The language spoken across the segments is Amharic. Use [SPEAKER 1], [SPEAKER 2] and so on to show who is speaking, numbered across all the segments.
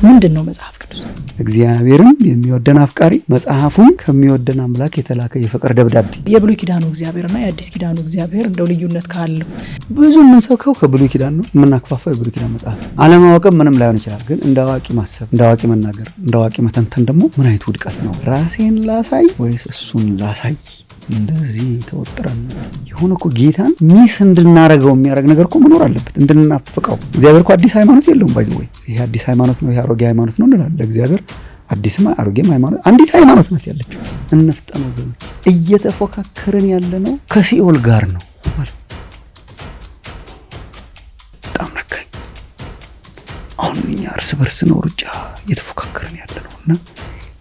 [SPEAKER 1] ምንድነው መጽሐፍ ቅዱስ?
[SPEAKER 2] እግዚአብሔርን የሚወደን አፍቃሪ መጽሐፉን ከሚወደን አምላክ የተላከ የፍቅር ደብዳቤ።
[SPEAKER 1] የብሉይ ኪዳኑ እግዚአብሔርና የአዲስ ኪዳኑ እግዚአብሔር እንደው ልዩነት ካለው
[SPEAKER 2] ብዙ ምን ሰውከው ከብሉይ ኪዳን ነው የምናክፋፋው። የብሉይ ኪዳን መጽሐፍ አለማወቅም ምንም ላይሆን ይችላል፣ ግን እንደ አዋቂ ማሰብ፣ እንደ አዋቂ መናገር፣ እንደ አዋቂ መተንተን ደግሞ ምን አይነት ውድቀት ነው። ራሴን ላሳይ ወይስ እሱን ላሳይ? እንደዚህ ተወጥረን የሆነ እኮ ጌታን ሚስ እንድናረገው የሚያደርግ ነገር እኮ መኖር አለበት፣ እንድናፍቀው። እግዚአብሔር እኮ አዲስ ሃይማኖት የለውም። ባይዘው ይሄ አዲስ ሃይማኖት ነው፣ ይሄ አሮጌ ሃይማኖት ነው እንላለን። ለእግዚአብሔር አዲስም አሮጌም ሃይማኖት አንዲት ሃይማኖት ናት ያለችው። እንፍጠነው ግን እየተፎካከርን ያለነው ከሲኦል ጋር ነው ማለት በጣም ነካኝ። አሁን እኛ እርስ በርስ ነው ሩጫ እየተፎካከርን ያለነውና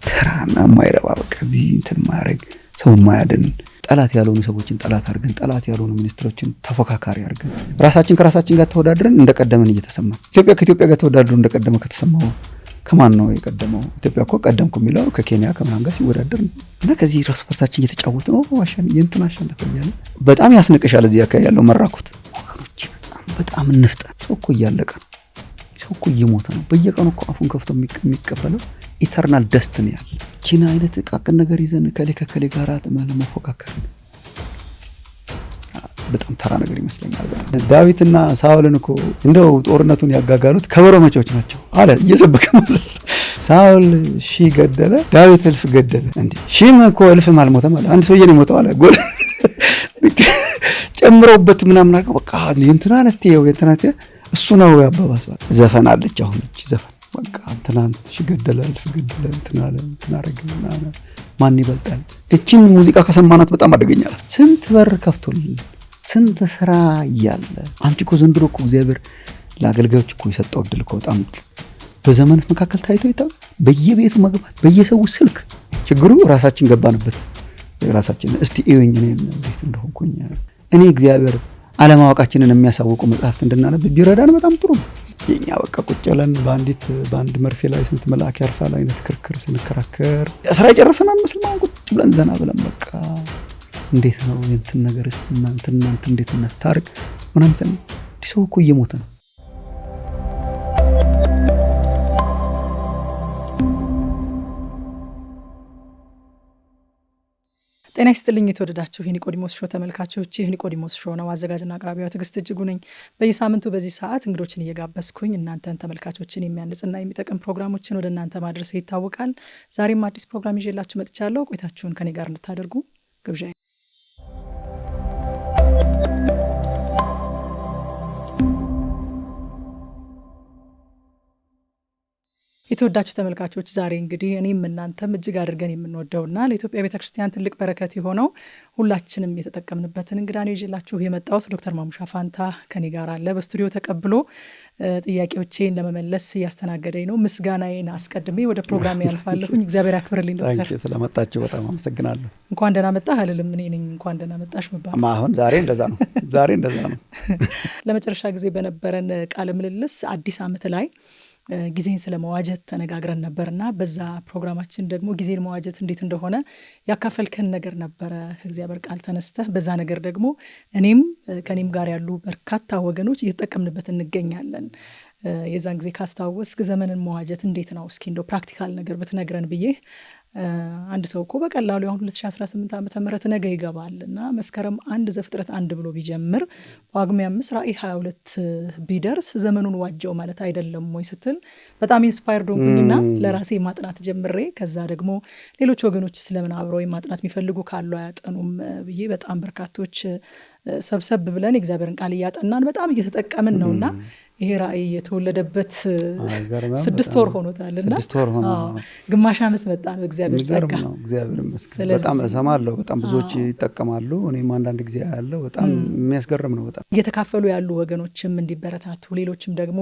[SPEAKER 2] ተራና ማይረባ በቃ እዚህ እንትን ማያረግ ሰው ማያድን ጠላት ያልሆኑ ሰዎችን ጠላት አድርገን ጠላት ያልሆኑ ሚኒስትሮችን ተፎካካሪ አድርገን ራሳችን ከራሳችን ጋር ተወዳድረን እንደቀደመን እየተሰማ ኢትዮጵያ ከኢትዮጵያ ጋር ተወዳድሮ እንደቀደመ ከተሰማው ከማን ነው የቀደመው? ኢትዮጵያ እኮ ቀደምኩ የሚለው ከኬንያ ከምናምን ጋር ሲወዳደር እና ከዚህ ራስ በርሳችን እየተጫወቱ ነው። ዋሻን የእንትን አሸነፈ እያለ በጣም ያስነቅሻል። እዚህ አካባቢ ያለው መራኮት ወገኖች በጣም እንፍጠን። ሰው እኮ እያለቀ ነው። ሰው እኮ እየሞተ ነው። በየቀኑ እኮ አፉን ከፍቶ የሚቀበለው ኢተርናል ደስቲኒ ያለ ቺና አይነት ቃቅን ነገር ይዘን ከሌ ጋር ለመፎካከር በጣም ተራ ነገር ይመስለኛል። ዳዊትና ሳኦልን እኮ እንደው ጦርነቱን ያጋጋሉት ከበሮ መቾች ናቸው አለ እየሰበከ ማለት። ሳኦል ሺህ ገደለ፣ ዳዊት እልፍ ገደለ። እንዴ ሺህም እኮ እልፍም አልሞተም አለ። አንድ ሰውዬ ነው የሞተው አለ። ጎል ጨምረውበት ምናምን አድርገው በቃ እንትና ነስቴው የተናቸ እሱ ነው ያባባሰው። ዘፈን አለች አሁን እቺ ዘፈን በቃ ትናንት ሺህ ገደለ፣ እልፍ ገደለ፣ እንትና አረገና ማን ይበልጣል? እቺን ሙዚቃ ከሰማናት በጣም አደገኛል። ስንት በር ከፍቶልን ስንት ስራ እያለ አንቺ እኮ ዘንድሮ እኮ እግዚአብሔር ለአገልጋዮች እኮ የሰጠው እድል እኮ በጣም በዘመናት መካከል ታይቶ ይታወቃል። በየቤቱ መግባት፣ በየሰው ስልክ። ችግሩ ራሳችን ገባንበት። ራሳችን እስቲ እዩኝ እኔ እንዴት እንደሆንኩኝ። እኔ እግዚአብሔር አለማወቃችንን የሚያሳውቁ መጽሐፍት እንድናነብ ቢረዳን በጣም ጥሩ ነው። የኛ በቃ ቁጭ ብለን በአንድ መርፌ ላይ ስንት መልአክ ያርፋል አይነት ክርክር ስንከራከር ስራ የጨረሰን አንመስልም። አሁን ቁጭ ብለን ዘና ብለን በቃ እንዴት ነው እንትን ነገርስ እናንተ እንዴት እናስታርቅ ምናምን። ሰው እኮ እየሞተ ነው።
[SPEAKER 1] ጤና ይስጥልኝ የተወደዳችሁ የኒቆዲሞስ ሾው ተመልካቾች፣ ይህ ኒቆዲሞስ ሾው ነው። አዘጋጅና አቅራቢዋ ትዕግስት እጅጉ ነኝ። በየሳምንቱ በዚህ ሰዓት እንግዶችን እየጋበዝኩኝ እናንተን ተመልካቾችን የሚያንጽና የሚጠቅም ፕሮግራሞችን ወደ እናንተ ማድረስ ይታወቃል። ዛሬም አዲስ ፕሮግራም ይዤላችሁ መጥቻለሁ። ቆይታችሁን ከኔ ጋር እንድታደርጉ ግብዣዬ። የተወዳችሁ ተመልካቾች ዛሬ እንግዲህ እኔም እናንተም እጅግ አድርገን የምንወደውና ለኢትዮጵያ ቤተክርስቲያን ትልቅ በረከት የሆነው ሁላችንም የተጠቀምንበትን እንግዳ ነው ይዤላችሁ የመጣሁት። ዶክተር ማሙሻ ፋንታ ከኔ ጋር አለ በስቱዲዮ ተቀብሎ ጥያቄዎቼን ለመመለስ እያስተናገደኝ ነው። ምስጋናዬን አስቀድሜ ወደ ፕሮግራም ያልፋለሁኝ። እግዚአብሔር ያክብርልኝ ዶክተር።
[SPEAKER 2] ስለመጣችሁ በጣም አመሰግናለሁ።
[SPEAKER 1] እንኳን ደህና መጣህ አልልም፣ እኔ ነኝ እንኳን ደህና መጣሽ መባል።
[SPEAKER 2] አሁን ዛሬ እንደዛ ነው።
[SPEAKER 1] ለመጨረሻ ጊዜ በነበረን ቃለ ምልልስ አዲስ ዓመት ላይ ጊዜን ስለመዋጀት ተነጋግረን ነበርና በዛ ፕሮግራማችን ደግሞ ጊዜን መዋጀት እንዴት እንደሆነ ያካፈልከን ነገር ነበረ። እግዚአብሔር ቃል ተነስተህ በዛ ነገር ደግሞ እኔም ከኔም ጋር ያሉ በርካታ ወገኖች እየተጠቀምንበት እንገኛለን። የዛን ጊዜ ካስታወስክ ዘመንን መዋጀት እንዴት ነው እስኪ እንደው ፕራክቲካል ነገር ብትነግረን ብዬ። አንድ ሰው እኮ በቀላሉ አሁን 2018 ዓመተ ምህረት ነገ ይገባልና መስከረም 1 ዘፍጥረት 1 ብሎ ቢጀምር ጳጉሜ 5 ራዕይ 22 ቢደርስ ዘመኑን ዋጀው ማለት አይደለም ወይ ስትል በጣም ኢንስፓየርድ ሆንኩኝና ለራሴ ማጥናት ጀምሬ ከዛ ደግሞ ሌሎች ወገኖች ስለምን አብረው ማጥናት የሚፈልጉ ካሉ አያጠኑም ብዬ በጣም በርካቶች ሰብሰብ ብለን እግዚአብሔርን ቃል እያጠናን በጣም እየተጠቀምን ነውና ይሄ ራዕይ የተወለደበት 6 ወር ሆኖታልና ግማሽ ዓመት መጣ ነው። እግዚአብሔር ጸጋ
[SPEAKER 2] ነው። እግዚአብሔር ይመስገን። በጣም እሰማለሁ፣ በጣም ብዙዎች ይጠቀማሉ። እኔም አንዳንድ ጊዜ ያለው በጣም የሚያስገርም ነው። በጣም
[SPEAKER 1] እየተካፈሉ ያሉ ወገኖችም እንዲበረታቱ ሌሎችም ደግሞ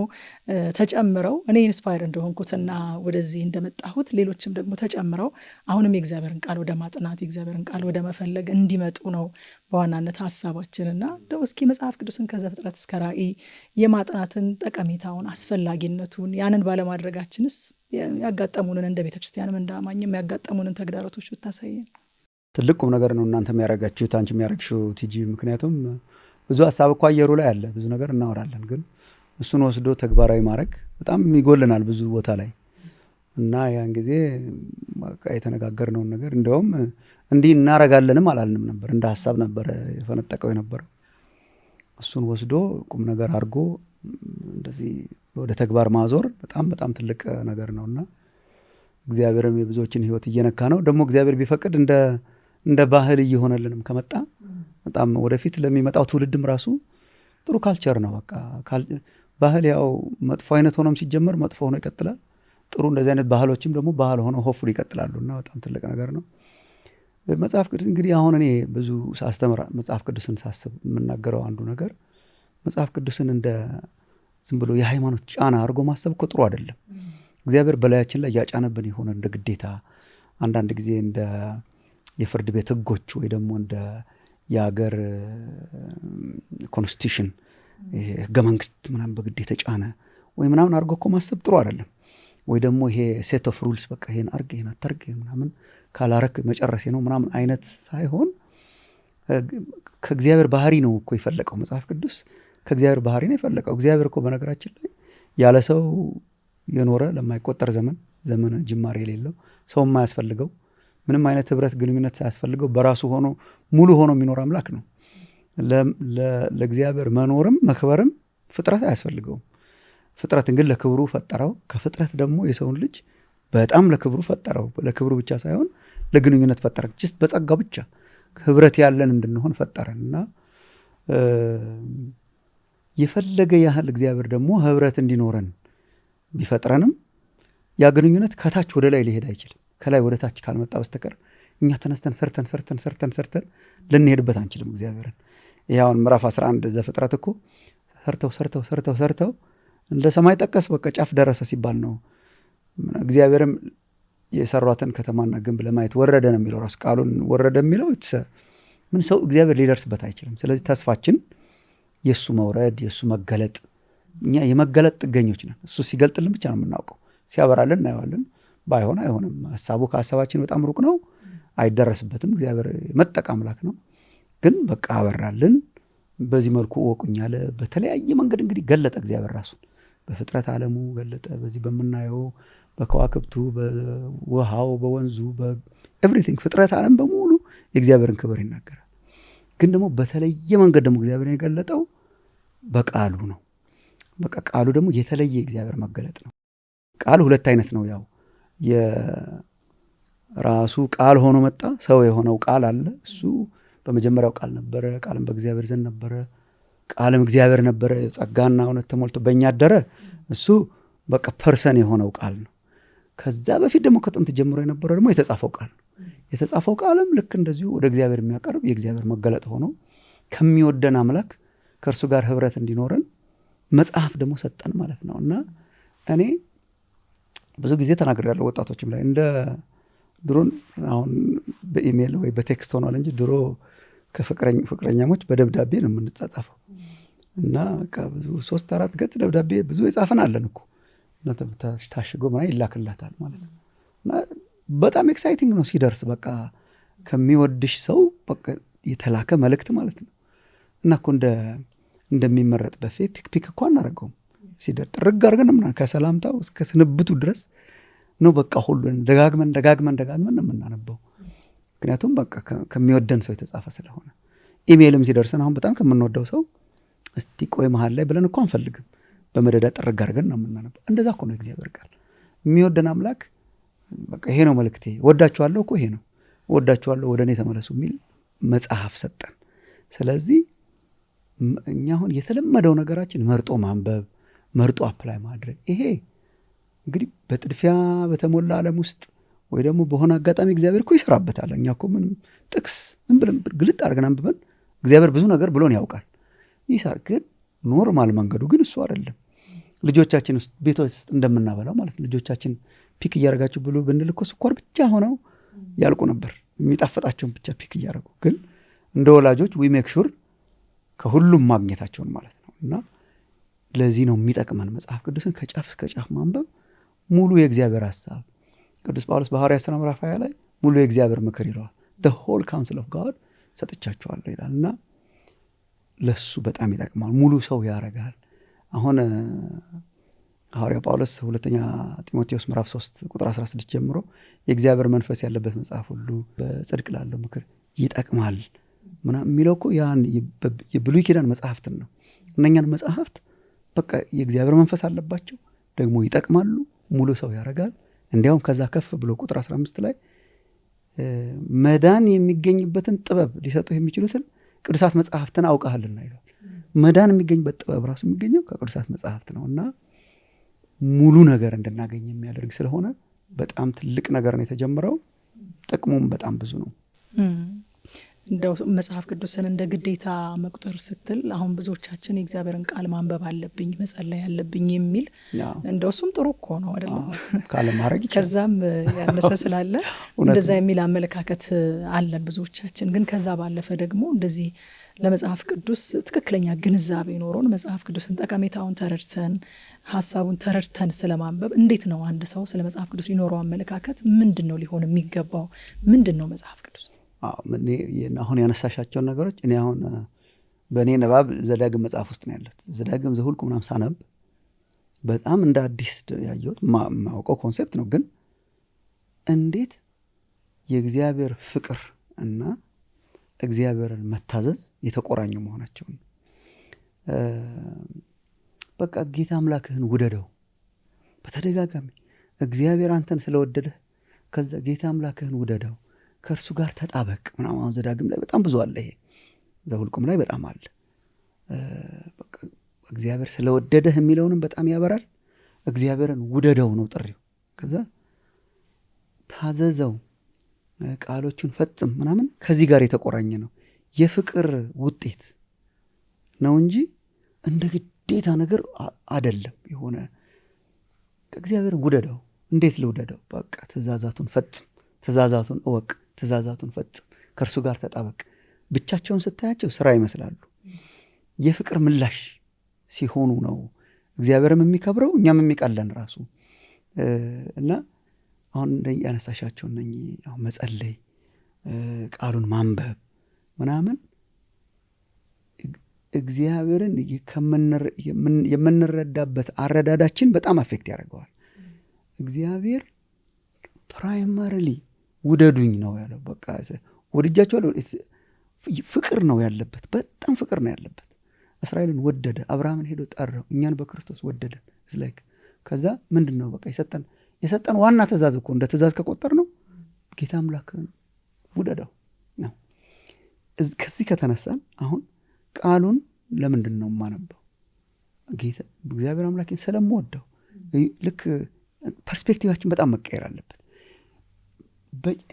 [SPEAKER 1] ተጨምረው እኔ ኢንስፓየር እንደሆንኩትና ወደዚህ እንደመጣሁት ሌሎችም ደግሞ ተጨምረው አሁንም የእግዚአብሔርን ቃል ወደ ማጥናት የእግዚአብሔርን ቃል ወደ መፈለግ እንዲመጡ ነው በዋናነት ሐሳባችንና እንደው እስኪ መጽሐፍ ቅዱስን ከዘፍጥረት እስከ ራዕይ የማጥናትን ጠቀሜታውን አስፈላጊነቱን ያንን ባለማድረጋችንስ ያጋጠሙንን እንደ ቤተክርስቲያንም እንዳማኝም ያጋጠሙንን ተግዳሮቶች ብታሳየን።
[SPEAKER 2] ትልቁም ነገር ነው እናንተ የሚያረጋችሁት አንቺ የሚያረግሽው ቲጂ። ምክንያቱም ብዙ ሐሳብ እኮ አየሩ ላይ አለ፣ ብዙ ነገር እናወራለን፣ ግን እሱን ወስዶ ተግባራዊ ማድረግ በጣም ይጎልናል ብዙ ቦታ ላይ። እና ያን ጊዜ በቃ የተነጋገርነውን ነገር እንደውም እንዲህ እናረጋለንም አላልንም ነበር፣ እንደ ሀሳብ ነበረ የፈነጠቀው የነበረው። እሱን ወስዶ ቁም ነገር አድርጎ እንደዚህ ወደ ተግባር ማዞር በጣም በጣም ትልቅ ነገር ነውና እግዚአብሔርም የብዙዎችን ሕይወት እየነካ ነው። ደግሞ እግዚአብሔር ቢፈቅድ እንደ ባህል እየሆነልንም ከመጣ በጣም ወደፊት ለሚመጣው ትውልድም ራሱ ጥሩ ካልቸር ነው። በቃ ባህል ያው መጥፎ አይነት ሆኖም ሲጀመር መጥፎ ሆኖ ይቀጥላል። ጥሩ እንደዚህ አይነት ባህሎችም ደግሞ ባህል ሆኖ ሆፉል ይቀጥላሉና በጣም ትልቅ ነገር ነው። መጽሐፍ ቅዱስ እንግዲህ አሁን እኔ ብዙ ሳስተምር መጽሐፍ ቅዱስን ሳስብ የምናገረው አንዱ ነገር መጽሐፍ ቅዱስን እንደ ዝም ብሎ የሃይማኖት ጫና አድርጎ ማሰብ እኮ ጥሩ አይደለም። እግዚአብሔር በላያችን ላይ ያጫነብን የሆነ እንደ ግዴታ አንዳንድ ጊዜ እንደ የፍርድ ቤት ህጎች ወይ ደግሞ እንደ የሀገር ኮንስቲቱሽን ህገ መንግስት ምናምን በግዴታ ጫነ ወይ ምናምን አድርጎ እኮ ማሰብ ጥሩ አይደለም። ወይ ደግሞ ይሄ ሴት ኦፍ ሩልስ በቃ ይሄን አርግ ይሄን አታርግ ምናምን ካላረክ መጨረሴ ነው ምናምን አይነት ሳይሆን ከእግዚአብሔር ባህሪ ነው እኮ የፈለቀው መጽሐፍ ቅዱስ ከእግዚአብሔር ባህሪ ነው የፈለቀው። እግዚአብሔር እኮ በነገራችን ላይ ያለ ሰው የኖረ ለማይቆጠር ዘመን ጅማሬ የሌለው ሰው የማያስፈልገው ምንም አይነት ህብረት ግንኙነት ሳያስፈልገው በራሱ ሆኖ ሙሉ ሆኖ የሚኖር አምላክ ነው። ለእግዚአብሔር መኖርም መክበርም ፍጥረት አያስፈልገውም። ፍጥረትን ግን ለክብሩ ፈጠረው። ከፍጥረት ደግሞ የሰውን ልጅ በጣም ለክብሩ ፈጠረው። ለክብሩ ብቻ ሳይሆን ለግንኙነት ፈጠረን። ጅስት በጸጋው ብቻ ህብረት ያለን እንድንሆን ፈጠረን እና የፈለገ ያህል እግዚአብሔር ደግሞ ህብረት እንዲኖረን ቢፈጥረንም ያ ግንኙነት ከታች ወደ ላይ ሊሄድ አይችልም። ከላይ ወደ ታች ካልመጣ በስተቀር እኛ ተነስተን ሰርተን ልንሄድበት አንችልም እግዚአብሔርን። ይኸውን ምዕራፍ 11 ዘፍጥረት እኮ ሰርተው እንደ ሰማይ ጠቀስ በቃ ጫፍ ደረሰ ሲባል ነው። እግዚአብሔርም የሰሯትን ከተማና ግንብ ለማየት ወረደ ነው የሚለው ራሱ ቃሉን ወረደ የሚለው ምን ሰው እግዚአብሔር ሊደርስበት አይችልም። ስለዚህ ተስፋችን የእሱ መውረድ የእሱ መገለጥ፣ እኛ የመገለጥ ጥገኞች ነን። እሱ ሲገልጥልን ብቻ ነው የምናውቀው። ሲያበራልን እናየዋለን። ባይሆን አይሆንም። ሀሳቡ ከሀሳባችን በጣም ሩቅ ነው፣ አይደረስበትም። እግዚአብሔር መጠቅ አምላክ ነው። ግን በቃ አበራልን። በዚህ መልኩ እወቁኛለ። በተለያየ መንገድ እንግዲህ ገለጠ እግዚአብሔር ራሱን በፍጥረት ዓለሙ ገለጠ። በዚህ በምናየው በከዋክብቱ፣ በውሃው፣ በወንዙ፣ በኤቭሪቲንግ ፍጥረት ዓለም በሙሉ የእግዚአብሔርን ክብር ይናገራል። ግን ደግሞ በተለየ መንገድ ደግሞ እግዚአብሔርን የገለጠው በቃሉ ነው። በቃ ቃሉ ደግሞ የተለየ እግዚአብሔር መገለጥ ነው። ቃል ሁለት አይነት ነው። ያው የራሱ ቃል ሆኖ መጣ። ሰው የሆነው ቃል አለ። እሱ በመጀመሪያው ቃል ነበረ፣ ቃልም በእግዚአብሔር ዘንድ ነበረ፣ ቃልም እግዚአብሔር ነበረ፣ ጸጋና እውነት ተሞልቶ በእኛ አደረ። እሱ በቃ ፐርሰን የሆነው ቃል ነው። ከዛ በፊት ደግሞ ከጥንት ጀምሮ የነበረው ደግሞ የተጻፈው ቃል ነው። የተጻፈው ቃልም ልክ እንደዚሁ ወደ እግዚአብሔር የሚያቀርብ የእግዚአብሔር መገለጥ ሆኖ ከሚወደን አምላክ ከእርሱ ጋር ህብረት እንዲኖረን መጽሐፍ ደግሞ ሰጠን ማለት ነው። እና እኔ ብዙ ጊዜ ተናግሬያለሁ ወጣቶችም ላይ እንደ ድሮን አሁን በኢሜል ወይ በቴክስት ሆኗል እንጂ ድሮ ከፍቅረኛሞች በደብዳቤ ነው የምንጻጻፈው እና ብዙ 3-4 ገጽ ደብዳቤ ብዙ የጻፈን አለን እኮ ታሽጎ ምናምን ይላክላታል ማለት ነው። እና በጣም ኤክሳይቲንግ ነው ሲደርስ በቃ ከሚወድሽ ሰው በቃ የተላከ መልእክት ማለት ነው። እና እኮ እንደሚመረጥ በፌ ፒክ እኮ አናረገውም። ሲደርስ ጥርግ አድርገን ምናምን ከሰላምታው እስከ ስንብቱ ድረስ ነው በቃ ሁሉን ደጋግመን ነው የምናነበው። ምክንያቱም በቃ ከሚወደን ሰው የተጻፈ ስለሆነ። ኢሜይልም ሲደርሰን አሁን በጣም ከምንወደው ሰው እስቲ ቆይ መሀል ላይ ብለን እኮ አንፈልግም። በመደዳ ጥርግ አድርገን ነው የምናነበው። እንደዛ እኮ ነው እግዚአብሔር ቃል። የሚወደን አምላክ በቃ ይሄ ነው መልእክቴ፣ ወዳችኋለሁ እኮ ይሄ ነው፣ ወዳችኋለሁ ወደ እኔ ተመለሱ የሚል መጽሐፍ ሰጠን። ስለዚህ እኛ አሁን የተለመደው ነገራችን መርጦ ማንበብ፣ መርጦ አፕላይ ማድረግ። ይሄ እንግዲህ በጥድፊያ በተሞላ ዓለም ውስጥ ወይ ደግሞ በሆነ አጋጣሚ እግዚአብሔር እኮ ይሰራበታል። እኛ እኮ ምንም ጥቅስ ዝም ብለን ግልጥ አድርገን አንብበን እግዚአብሔር ብዙ ነገር ብሎን ያውቃል። ይሳር ግን ኖርማል መንገዱ ግን እሱ አይደለም። ልጆቻችን ውስጥ ቤቶች ውስጥ እንደምናበላው ማለት ነው። ልጆቻችን ፒክ እያደረጋችሁ ብሎ ብንል እኮ ስኳር ብቻ ሆነው ያልቁ ነበር፣ የሚጣፍጣቸውን ብቻ ፒክ እያደረጉ። ግን እንደ ወላጆች ዊ ሜክ ሹር ከሁሉም ማግኘታቸውን ማለት ነው። እና ለዚህ ነው የሚጠቅመን መጽሐፍ ቅዱስን ከጫፍ እስከ ጫፍ ማንበብ፣ ሙሉ የእግዚአብሔር ሐሳብ። ቅዱስ ጳውሎስ በሐዋርያት ሥራ ምዕራፍ 20 ላይ ሙሉ የእግዚአብሔር ምክር ይለዋል። the whole counsel of God ሰጥቻቸዋለሁ ይላል። እና ለሱ በጣም ይጠቅማል። ሙሉ ሰው ያረጋል። አሁን ሐዋርያው ጳውሎስ ሁለተኛ ጢሞቴዎስ ምዕራፍ 3 ቁጥር 16 ጀምሮ የእግዚአብሔር መንፈስ ያለበት መጽሐፍ ሁሉ በጽድቅ ላለው ምክር ይጠቅማል ምናምን የሚለው እኮ ያን የብሉይ ኪዳን መጽሐፍትን ነው። እነኛን መጽሐፍት በቃ የእግዚአብሔር መንፈስ አለባቸው፣ ደግሞ ይጠቅማሉ፣ ሙሉ ሰው ያደርጋል። እንዲያውም ከዛ ከፍ ብሎ ቁጥር 15 ላይ መዳን የሚገኝበትን ጥበብ ሊሰጡ የሚችሉትን ቅዱሳት መጽሐፍትን አውቀሃልና ይላል። መዳን የሚገኝበት ጥበብ ራሱ የሚገኘው ከቅዱሳት መጽሐፍት ነው እና ሙሉ ነገር እንድናገኝ የሚያደርግ ስለሆነ በጣም ትልቅ ነገር ነው የተጀመረው። ጥቅሙም በጣም ብዙ ነው።
[SPEAKER 1] እንደው መጽሐፍ ቅዱስን እንደ ግዴታ መቁጠር ስትል አሁን ብዙዎቻችን የእግዚአብሔርን ቃል ማንበብ አለብኝ መጸለይ አለብኝ የሚል እንደው እሱም ጥሩ እኮ ነው አይደለም
[SPEAKER 2] ካለ ማድረግ ይችላል።
[SPEAKER 1] ከዛም ያነሰ ስላለ እንደዛ የሚል አመለካከት አለን ብዙዎቻችን። ግን ከዛ ባለፈ ደግሞ እንደዚህ ለመጽሐፍ ቅዱስ ትክክለኛ ግንዛቤ ኖሮን መጽሐፍ ቅዱስን ጠቀሜታውን ተረድተን ሀሳቡን ተረድተን ስለማንበብ እንዴት ነው አንድ ሰው ስለ መጽሐፍ ቅዱስ ሊኖረው አመለካከት ምንድን ነው ሊሆን የሚገባው? ምንድን ነው መጽሐፍ ቅዱስ?
[SPEAKER 2] አሁን ያነሳሻቸውን ነገሮች እኔ አሁን በእኔ ንባብ ዘዳግም መጽሐፍ ውስጥ ነው ያለሁት። ዘዳግም ዘሁልቁ ምናምን ሳነብ በጣም እንደ አዲስ ያየሁት ማውቀው ኮንሴፕት ነው፣ ግን እንዴት የእግዚአብሔር ፍቅር እና እግዚአብሔርን መታዘዝ የተቆራኙ መሆናቸውን። በቃ ጌታ አምላክህን ውደደው በተደጋጋሚ እግዚአብሔር አንተን ስለወደደህ ከዛ ጌታ አምላክህን ውደደው ከእርሱ ጋር ተጣበቅ ምናምን ዘዳግም ላይ በጣም ብዙ አለ። ይሄ ዘሁልቁም ላይ በጣም አለ። በቃ እግዚአብሔር ስለወደደህ የሚለውንም በጣም ያበራል። እግዚአብሔርን ውደደው ነው ጥሪው። ከዛ ታዘዘው ቃሎቹን ፈጽም ምናምን ከዚህ ጋር የተቆራኘ ነው። የፍቅር ውጤት ነው እንጂ እንደ ግዴታ ነገር አይደለም። የሆነ እግዚአብሔርን ውደደው። እንዴት ልውደደው? በቃ ትእዛዛቱን ፈጽም፣ ትእዛዛቱን እወቅ፣ ትእዛዛቱን ፈጽም፣ ከእርሱ ጋር ተጣበቅ። ብቻቸውን ስታያቸው ስራ ይመስላሉ። የፍቅር ምላሽ ሲሆኑ ነው እግዚአብሔርም የሚከብረው እኛም የሚቀለን ራሱ እና አሁን ያነሳሻቸው እነኚህ አሁን መጸለይ፣ ቃሉን ማንበብ ምናምን እግዚአብሔርን የምንረዳበት አረዳዳችን በጣም አፌክት ያደርገዋል። እግዚአብሔር ፕራይማሪሊ ውደዱኝ ነው ያለው። በቃ ወድጃቸዋለሁ። ፍቅር ነው ያለበት፣ በጣም ፍቅር ነው ያለበት። እስራኤልን ወደደ፣ አብርሃምን ሄዶ ጠራው፣ እኛን በክርስቶስ ወደደን። ከዛ ምንድን ነው በቃ የሰጠን ዋና ትእዛዝ እኮ እንደ ትእዛዝ ከቆጠር ነው ጌታ አምላክህን ውደደው ነው። ከዚህ ከተነሳን አሁን ቃሉን ለምንድን ነው የማነበው? ጌታ እግዚአብሔር አምላኬን ስለምወደው። ልክ ፐርስፔክቲቫችን በጣም መቀየር አለበት።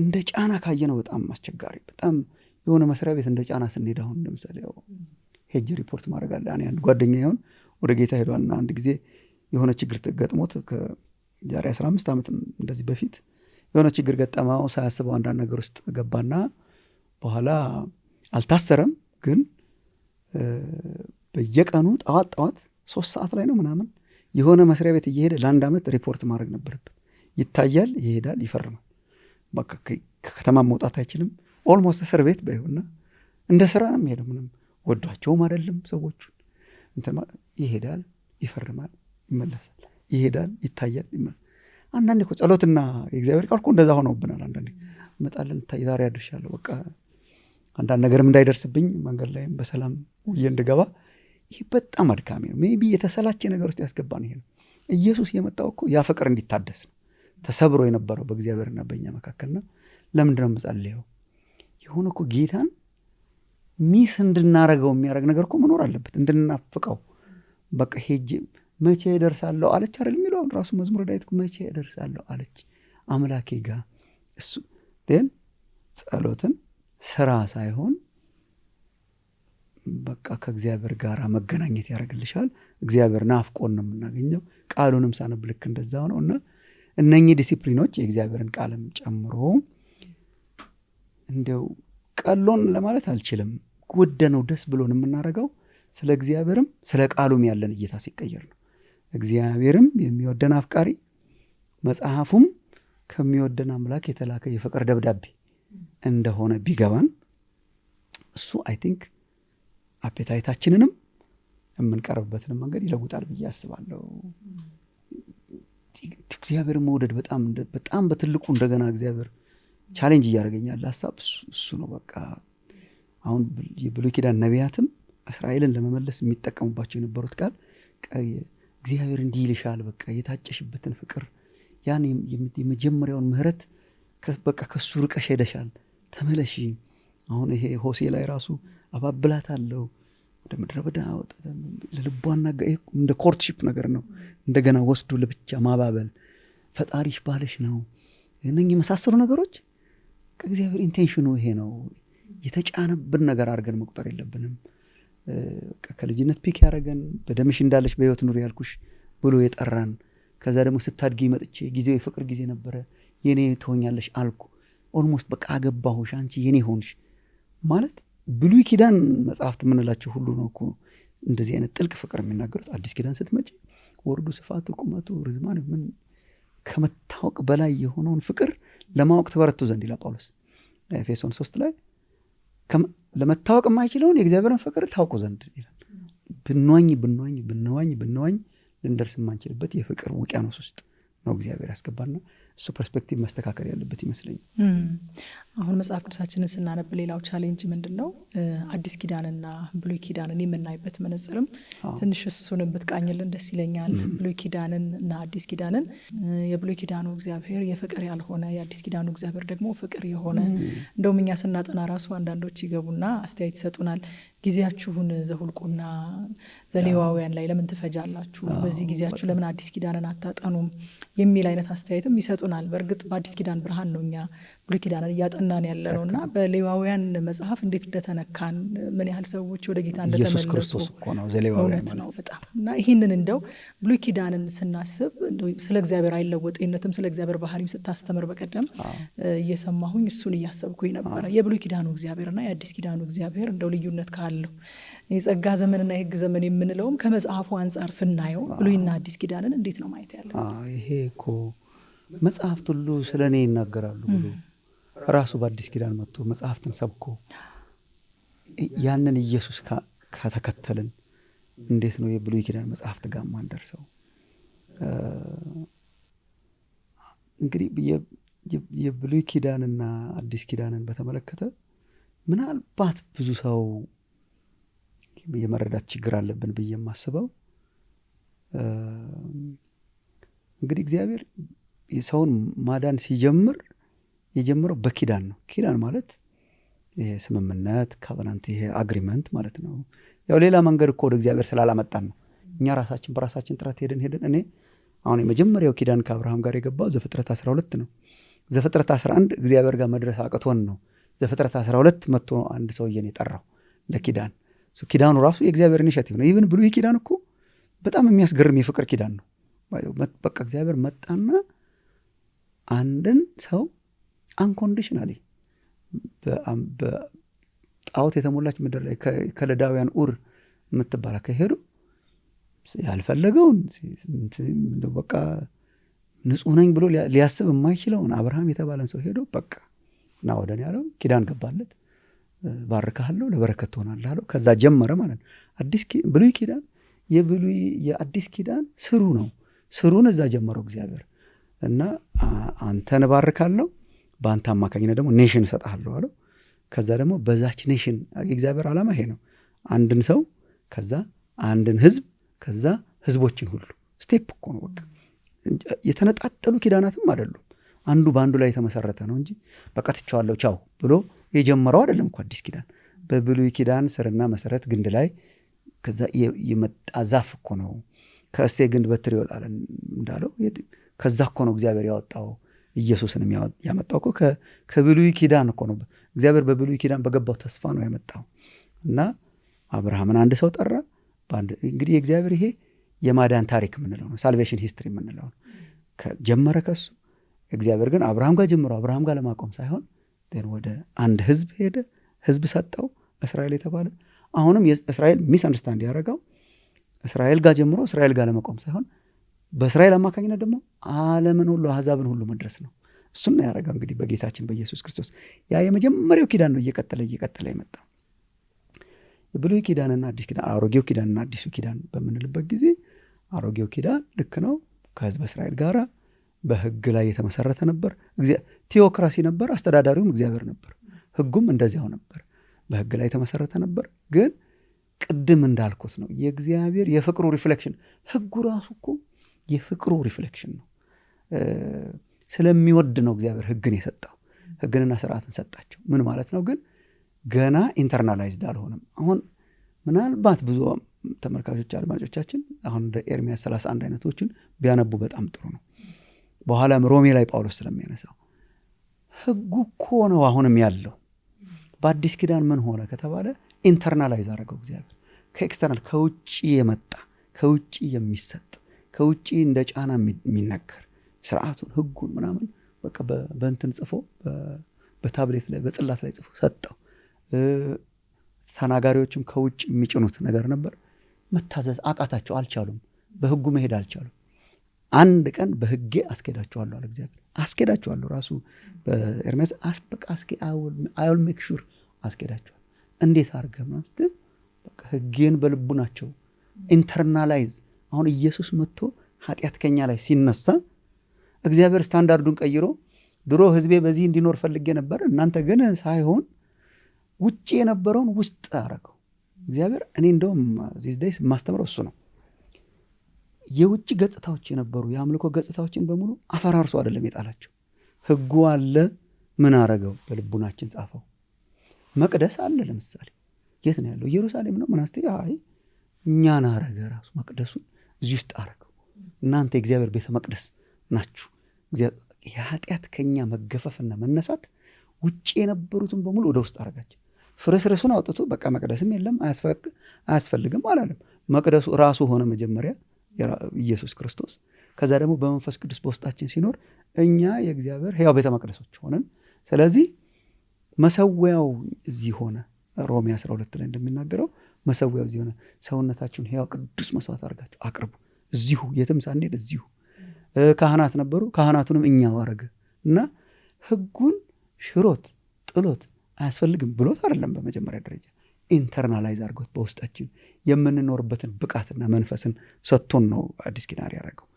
[SPEAKER 2] እንደ ጫና ካየ ነው በጣም አስቸጋሪ። በጣም የሆነ መስሪያ ቤት እንደ ጫና ስንሄድ አሁን ለምሳሌ ሄጅ ሪፖርት ማድረግ አለ። አንድ ጓደኛ ይሆን ወደ ጌታ ሄዷልና አንድ ጊዜ የሆነ ችግር ገጥሞት ዛሬ 15 ዓመት እንደዚህ በፊት የሆነ ችግር ገጠማው። ሳያስበው አንዳንድ ነገር ውስጥ ገባና በኋላ አልታሰረም፣ ግን በየቀኑ ጠዋት 3 ሰዓት ላይ ነው ምናምን የሆነ መስሪያ ቤት እየሄደ ለአንድ ዓመት ሪፖርት ማድረግ ነበረበት። ይታያል፣ ይሄዳል፣ ይፈርማል። በቃ ከከተማ መውጣት አይችልም። ኦልሞስት እስር ቤት ባይሆንና እንደ ስራ ነው የሚሄደው። ምንም ወዷቸውም አይደለም ሰዎቹን ይሄዳል፣ ይፈርማል፣ ይመለሳል፣ ይሄዳል፣ ይታያል፣ ይመለሳል። አንዳንዴ እኮ ጸሎትና የእግዚአብሔር ቃል እኮ እንደዛ ሆነውብናል። አንዳንዴ እመጣለን፣ ዛሬ አድርሻለሁ፣ በቃ አንዳንድ ነገርም እንዳይደርስብኝ መንገድ ላይም በሰላም ውዬ እንድገባ። ይህ በጣም አድካሚ ነው። ሜይ ቢ የተሰላቸ ነገር ውስጥ ያስገባን ይሄ ነው። ኢየሱስ የመጣው እኮ ያ ፍቅር እንዲታደስ ነው። ተሰብሮ የነበረው በእግዚአብሔርና በእኛ መካከልና ለምንድን ነው የምጸልየው? የሆነ እኮ ጌታን ሚስ እንድናረገው የሚያደርግ ነገር እኮ መኖር አለበት፣ እንድናፍቀው። በቃ ሄጄ መቼ እደርሳለሁ አለች አይደል የሚለው ራሱ መዝሙረ ዳዊት መቼ እደርሳለሁ አለች አምላኬ ጋር። እሱ ግን ጸሎትን ስራ ሳይሆን በቃ ከእግዚአብሔር ጋር መገናኘት ያደርግልሻል። እግዚአብሔር ናፍቆን ነው የምናገኘው። ቃሉንም ሳነብ ልክ እንደዛው ነው። እና እነኚህ ዲሲፕሊኖች የእግዚአብሔርን ቃልም ጨምሮ እንደው ቀሎን ለማለት አልችልም፣ ወደነው ደስ ብሎን የምናደርገው ስለ እግዚአብሔርም ስለ ቃሉም ያለን እይታ ሲቀየር ነው። እግዚአብሔርም የሚወደን አፍቃሪ፣ መጽሐፉም ከሚወደን አምላክ የተላከ የፍቅር ደብዳቤ እንደሆነ ቢገባን እሱ አይ ቲንክ አፔታይታችንንም የምንቀርብበትንም መንገድ ይለውጣል ብዬ አስባለሁ። እግዚአብሔር መውደድ በጣም በትልቁ እንደገና እግዚአብሔር ቻሌንጅ እያደረገኛል ሐሳብ እሱ ነው። በቃ አሁን የብሉይ ኪዳን ነቢያትም እስራኤልን ለመመለስ የሚጠቀሙባቸው የነበሩት ቃል እግዚአብሔር እንዲህ ይልሻል፣ በቃ የታጨሽበትን ፍቅር ያን የመጀመሪያውን ምህረት በቃ ከሱ ርቀሽ ሄደሻል፣ ተመለሺ። አሁን ይሄ ሆሴ ላይ ራሱ አባብላታለሁ ወደ ምድረ በዳ ለልቧና እንደ ኮርትሺፕ ነገር ነው። እንደገና ወስዶ ለብቻ ማባበል፣ ፈጣሪሽ ባለሽ ነው። እነኚህ የመሳሰሉ ነገሮች ከእግዚአብሔር ኢንቴንሽኑ ይሄ ነው። የተጫነብን ነገር አድርገን መቁጠር የለብንም። ከልጅነት ፒክ ያደረገን በደምሽ እንዳለሽ በህይወት ኑሪ ያልኩሽ ብሎ የጠራን፣ ከዛ ደግሞ ስታድጊ መጥቼ ጊዜው የፍቅር ጊዜ ነበረ የኔ ትሆኛለሽ አልኩ፣ ኦልሞስት በቃ አገባሁሽ፣ አንቺ የኔ ሆንሽ ማለት ብሉይ ኪዳን መጽሐፍት የምንላቸው ሁሉ ነው እኮ እንደዚህ አይነት ጥልቅ ፍቅር የሚናገሩት። አዲስ ኪዳን ስትመጪ ወርዱ፣ ስፋቱ፣ ቁመቱ፣ ርዝማን ምን ከመታወቅ በላይ የሆነውን ፍቅር ለማወቅ ትበረቱ ዘንድ ይላል ጳውሎስ ኤፌሶን 3 ላይ ለመታወቅ የማይችለውን የእግዚአብሔርን ፍቅር ታውቁ ዘንድ ይላል። ብንዋኝ ልንደርስ የማንችልበት የፍቅር ውቅያኖስ ውስጥ ነው እግዚአብሔር ያስገባና እሱ ፐርስፔክቲቭ መስተካከል ያለበት ይመስለኛል።
[SPEAKER 1] አሁን መጽሐፍ ቅዱሳችንን ስናነብ ሌላው ቻሌንጅ ምንድነው? አዲስ ኪዳንና ብሉይ ኪዳንን የምናይበት መነጽርም ትንሽ እሱንም ብትቃኝልን ደስ ይለኛል። ብሉይ ኪዳንን እና አዲስ ኪዳንን የብሉይ ኪዳኑ እግዚአብሔር የፍቅር ያልሆነ የአዲስ ኪዳኑ እግዚአብሔር ደግሞ ፍቅር የሆነ እንደውም እኛ ስናጠና ራሱ አንዳንዶች ይገቡና አስተያየት ይሰጡናል። ጊዜያችሁን ዘሁልቁና ዘሌዋውያን ላይ ለምን ትፈጃላችሁ? በዚህ ጊዜያችሁ ለምን አዲስ ኪዳንን አታጠኑም? የሚል አይነት አስተያየትም ይሰጡናል። በእርግጥ በአዲስ ኪዳን ብርሃን ነው እኛ ብሉይ ኪዳንን እያጠናን ያለ ነውና በሌዋውያን መጽሐፍ እንዴት እንደተነካን ምን ያህል ሰዎች ወደ ጌታ እንደተመለሱ
[SPEAKER 2] ኢየሱስ ክርስቶስ እኮ ነው ዘሌዋውያን
[SPEAKER 1] ነው በጣም እና ይህንን እንደው ብሉይ ኪዳንን ስናስብ ስለ እግዚአብሔር አይለወጥነትም ስለ እግዚአብሔር ባህሪም ስታስተምር በቀደም እየሰማሁኝ እሱን እያሰብኩኝ ነበረ። የብሉይ ኪዳኑ እግዚአብሔርና የአዲስ ኪዳኑ እግዚአብሔር እንደው ልዩነት ካለው የጸጋ ዘመንና የሕግ ዘመን የምንለውም ከመጽሐፉ አንጻር ስናየው ብሉይና አዲስ ኪዳንን እንዴት ነው ማየት ያለው?
[SPEAKER 2] ይሄ እኮ መጽሐፍት ሁሉ ስለ እኔ ይናገራሉ ብሎ ራሱ በአዲስ ኪዳን መጥቶ መጽሐፍትን ሰብኮ ያንን ኢየሱስ ከተከተልን እንዴት ነው የብሉይ ኪዳን መጽሐፍት ጋር ማንደርሰው? እንግዲህ የብሉይ ኪዳንና አዲስ ኪዳንን በተመለከተ ምናልባት ብዙ ሰው የመረዳት ችግር አለብን ብዬ የማስበው እንግዲህ እግዚአብሔር የሰውን ማዳን ሲጀምር የጀመረው በኪዳን ነው። ኪዳን ማለት ይሄ ስምምነት ካቨናንት፣ ይሄ አግሪመንት ማለት ነው። ያው ሌላ መንገድ እኮ ወደ እግዚአብሔር ስላላመጣን ነው። እኛ ራሳችን በራሳችን ጥረት ሄደን እኔ አሁን የመጀመሪያው ኪዳን ከአብርሃም ጋር የገባው ዘፍጥረት 12 ነው። ዘፍጥረት 11 እግዚአብሔር ጋር መድረስ አቅቶን ነው። ዘፍጥረት 12 መጥቶ አንድ ሰውዬን የጠራው ለኪዳን። ኪዳኑ ራሱ የእግዚአብሔር ኢኒሼቲቭ ነው። ኢቭን ብሉይ ኪዳን እኮ በጣም የሚያስገርም የፍቅር ኪዳን ነው። በቃ እግዚአብሔር መጣና አንድን ሰው አንኮንዲሽናሊ በጣዖት የተሞላች ምድር ላይ ከለዳውያን ኡር የምትባል ከሄዱ ያልፈለገውን በቃ ንጹሕ ነኝ ብሎ ሊያስብ የማይችለውን አብርሃም የተባለን ሰው ሄዶ በቃ እና ወደኔ ያለው ኪዳን ገባለት። ባርካለሁ ለበረከት ትሆናለህ አለው። ከዛ ጀመረ ማለት ነው። ብሉይ ኪዳን የአዲስ ኪዳን ስሩ ነው። ስሩን እዛ ጀመረው እግዚአብሔር እና አንተን ባርካለሁ በአንተ አማካኝነት ደግሞ ኔሽን እሰጥሃለሁ አለው። ከዛ ደግሞ በዛች ኔሽን የእግዚአብሔር ዓላማ ይሄ ነው። አንድን ሰው ከዛ አንድን ህዝብ ከዛ ህዝቦችን ሁሉ ስቴፕ እኮ ነው። በቃ የተነጣጠሉ ኪዳናትም አይደሉም። አንዱ በአንዱ ላይ የተመሰረተ ነው እንጂ በቃ ትቼዋለሁ ቻው ብሎ የጀመረው አይደለም እኮ አዲስ ኪዳን። በብሉይ ኪዳን ስርና መሰረት ግንድ ላይ ከዛ የመጣ ዛፍ እኮ ነው። ከእሴ ግንድ በትር ይወጣል እንዳለው ከዛ እኮ ነው እግዚአብሔር ያወጣው። ኢየሱስንም ያመጣው እኮ ከብሉይ ኪዳን እኮ ነው። እግዚአብሔር በብሉይ ኪዳን በገባው ተስፋ ነው ያመጣው እና አብርሃምን አንድ ሰው ጠራ። እንግዲህ የእግዚአብሔር ይሄ የማዳን ታሪክ የምንለው ነው። ሳልቬሽን ሂስትሪ የምንለው ነው። ጀመረ ከሱ። እግዚአብሔር ግን አብርሃም ጋር ጀምሮ አብርሃም ጋር ለማቆም ሳይሆን ወደ አንድ ህዝብ ሄደ። ህዝብ ሰጠው፣ እስራኤል የተባለ። አሁንም እስራኤል ሚስ አንደርስታንድ ያደረገው እስራኤል ጋር ጀምሮ እስራኤል ጋር ለመቆም ሳይሆን በእስራኤል አማካኝነት ደግሞ ዓለምን ሁሉ አሕዛብን ሁሉ መድረስ ነው። እሱን ያደረገው እንግዲህ በጌታችን በኢየሱስ ክርስቶስ። ያ የመጀመሪያው ኪዳን ነው እየቀጠለ የመጣው። የብሉይ ኪዳንና አዲስ ኪዳን፣ አሮጌው ኪዳንና አዲሱ ኪዳን በምንልበት ጊዜ አሮጌው ኪዳን ልክ ነው ከህዝብ እስራኤል ጋር በሕግ ላይ የተመሰረተ ነበር። ቴዎክራሲ ነበር። አስተዳዳሪውም እግዚአብሔር ነበር። ሕጉም እንደዚያው ነበር። በሕግ ላይ የተመሰረተ ነበር። ግን ቅድም እንዳልኩት ነው የእግዚአብሔር የፍቅሩ ሪፍሌክሽን። ሕጉ ራሱ እኮ የፍቅሩ ሪፍሌክሽን ነው። ስለሚወድ ነው እግዚአብሔር ሕግን የሰጠው። ሕግንና ስርዓትን ሰጣቸው። ምን ማለት ነው? ግን ገና ኢንተርናላይዝድ አልሆነም። አሁን ምናልባት ብዙ ተመልካቾች አድማጮቻችን አሁን እንደ ኤርምያስ 31 አይነቶችን ቢያነቡ በጣም ጥሩ ነው። በኋላም ሮሜ ላይ ጳውሎስ ስለሚያነሳው ሕጉ እኮ ነው አሁንም ያለው። በአዲስ ኪዳን ምን ሆነ ከተባለ ኢንተርናላይዝ አደረገው እግዚአብሔር። ከኤክስተርናል ከውጭ የመጣ ከውጭ የሚሰጥ ከውጭ እንደ ጫና የሚነገር ስርዓቱን ሕጉን ምናምን በቃ በእንትን ጽፎ በታብሌት ላይ በጽላት ላይ ጽፎ ሰጠው። ተናጋሪዎችም ከውጭ የሚጭኑት ነገር ነበር። መታዘዝ አቃታቸው፣ አልቻሉም። በሕጉ መሄድ አልቻሉም። አንድ ቀን በሕጌ አስኬዳቸዋለሁ አለ እግዚአብሔር። አስኬዳቸዋለሁ ራሱ በኤርምያስ አይል ሜክ ሹር አስኬዳቸዋለሁ። እንዴት አድርገህ ማለት በቃ ሕጌን በልቡናቸው ኢንተርናላይዝ። አሁን ኢየሱስ መጥቶ ኃጢአት ከኛ ላይ ሲነሳ እግዚአብሔር ስታንዳርዱን ቀይሮ ድሮ ሕዝቤ በዚህ እንዲኖር ፈልጌ ነበር፣ እናንተ ግን ሳይሆን ውጭ የነበረውን ውስጥ አደረገው እግዚአብሔር። እኔ እንደውም ዚስ ዴይስ የማስተምረው እሱ ነው። የውጭ ገጽታዎች የነበሩ የአምልኮ ገጽታዎችን በሙሉ አፈራርሶ አይደለም የጣላቸው። ሕጉ አለ፣ ምን አረገው? በልቡናችን ጻፈው። መቅደስ አለ። ለምሳሌ የት ነው ያለው? ኢየሩሳሌም ነው። ምናስቴ እኛን አረገ ራሱ መቅደሱን እዚህ ውስጥ አረገው። እናንተ የእግዚአብሔር ቤተ መቅደስ ናችሁ። የኃጢአት ከኛ መገፈፍና መነሳት ውጭ የነበሩትን በሙሉ ወደ ውስጥ አረጋቸው። ፍርስርሱን አውጥቶ በቃ መቅደስም የለም አያስፈልግም አላለም። መቅደሱ ራሱ ሆነ መጀመሪያ ኢየሱስ ክርስቶስ። ከዛ ደግሞ በመንፈስ ቅዱስ በውስጣችን ሲኖር እኛ የእግዚአብሔር ሕያው ቤተ መቅደሶች ሆነን፣ ስለዚህ መሰዊያው እዚህ ሆነ። ሮሜ 12 ላይ እንደሚናገረው መሰዊያው እዚህ ሆነ። ሰውነታችሁን ሕያው ቅዱስ መስዋዕት አድርጋችሁ አቅርቡ። እዚሁ የትም ሳንሄድ እዚሁ። ካህናት ነበሩ፣ ካህናቱንም እኛው አረገ እና ሕጉን ሽሮት ጥሎት አያስፈልግም ብሎት አይደለም። በመጀመሪያ ደረጃ ኢንተርናላይዝ አድርጎት በውስጣችን የምንኖርበትን ብቃትና መንፈስን ሰጥቶን ነው አዲስ ኪዳን ያደረገው።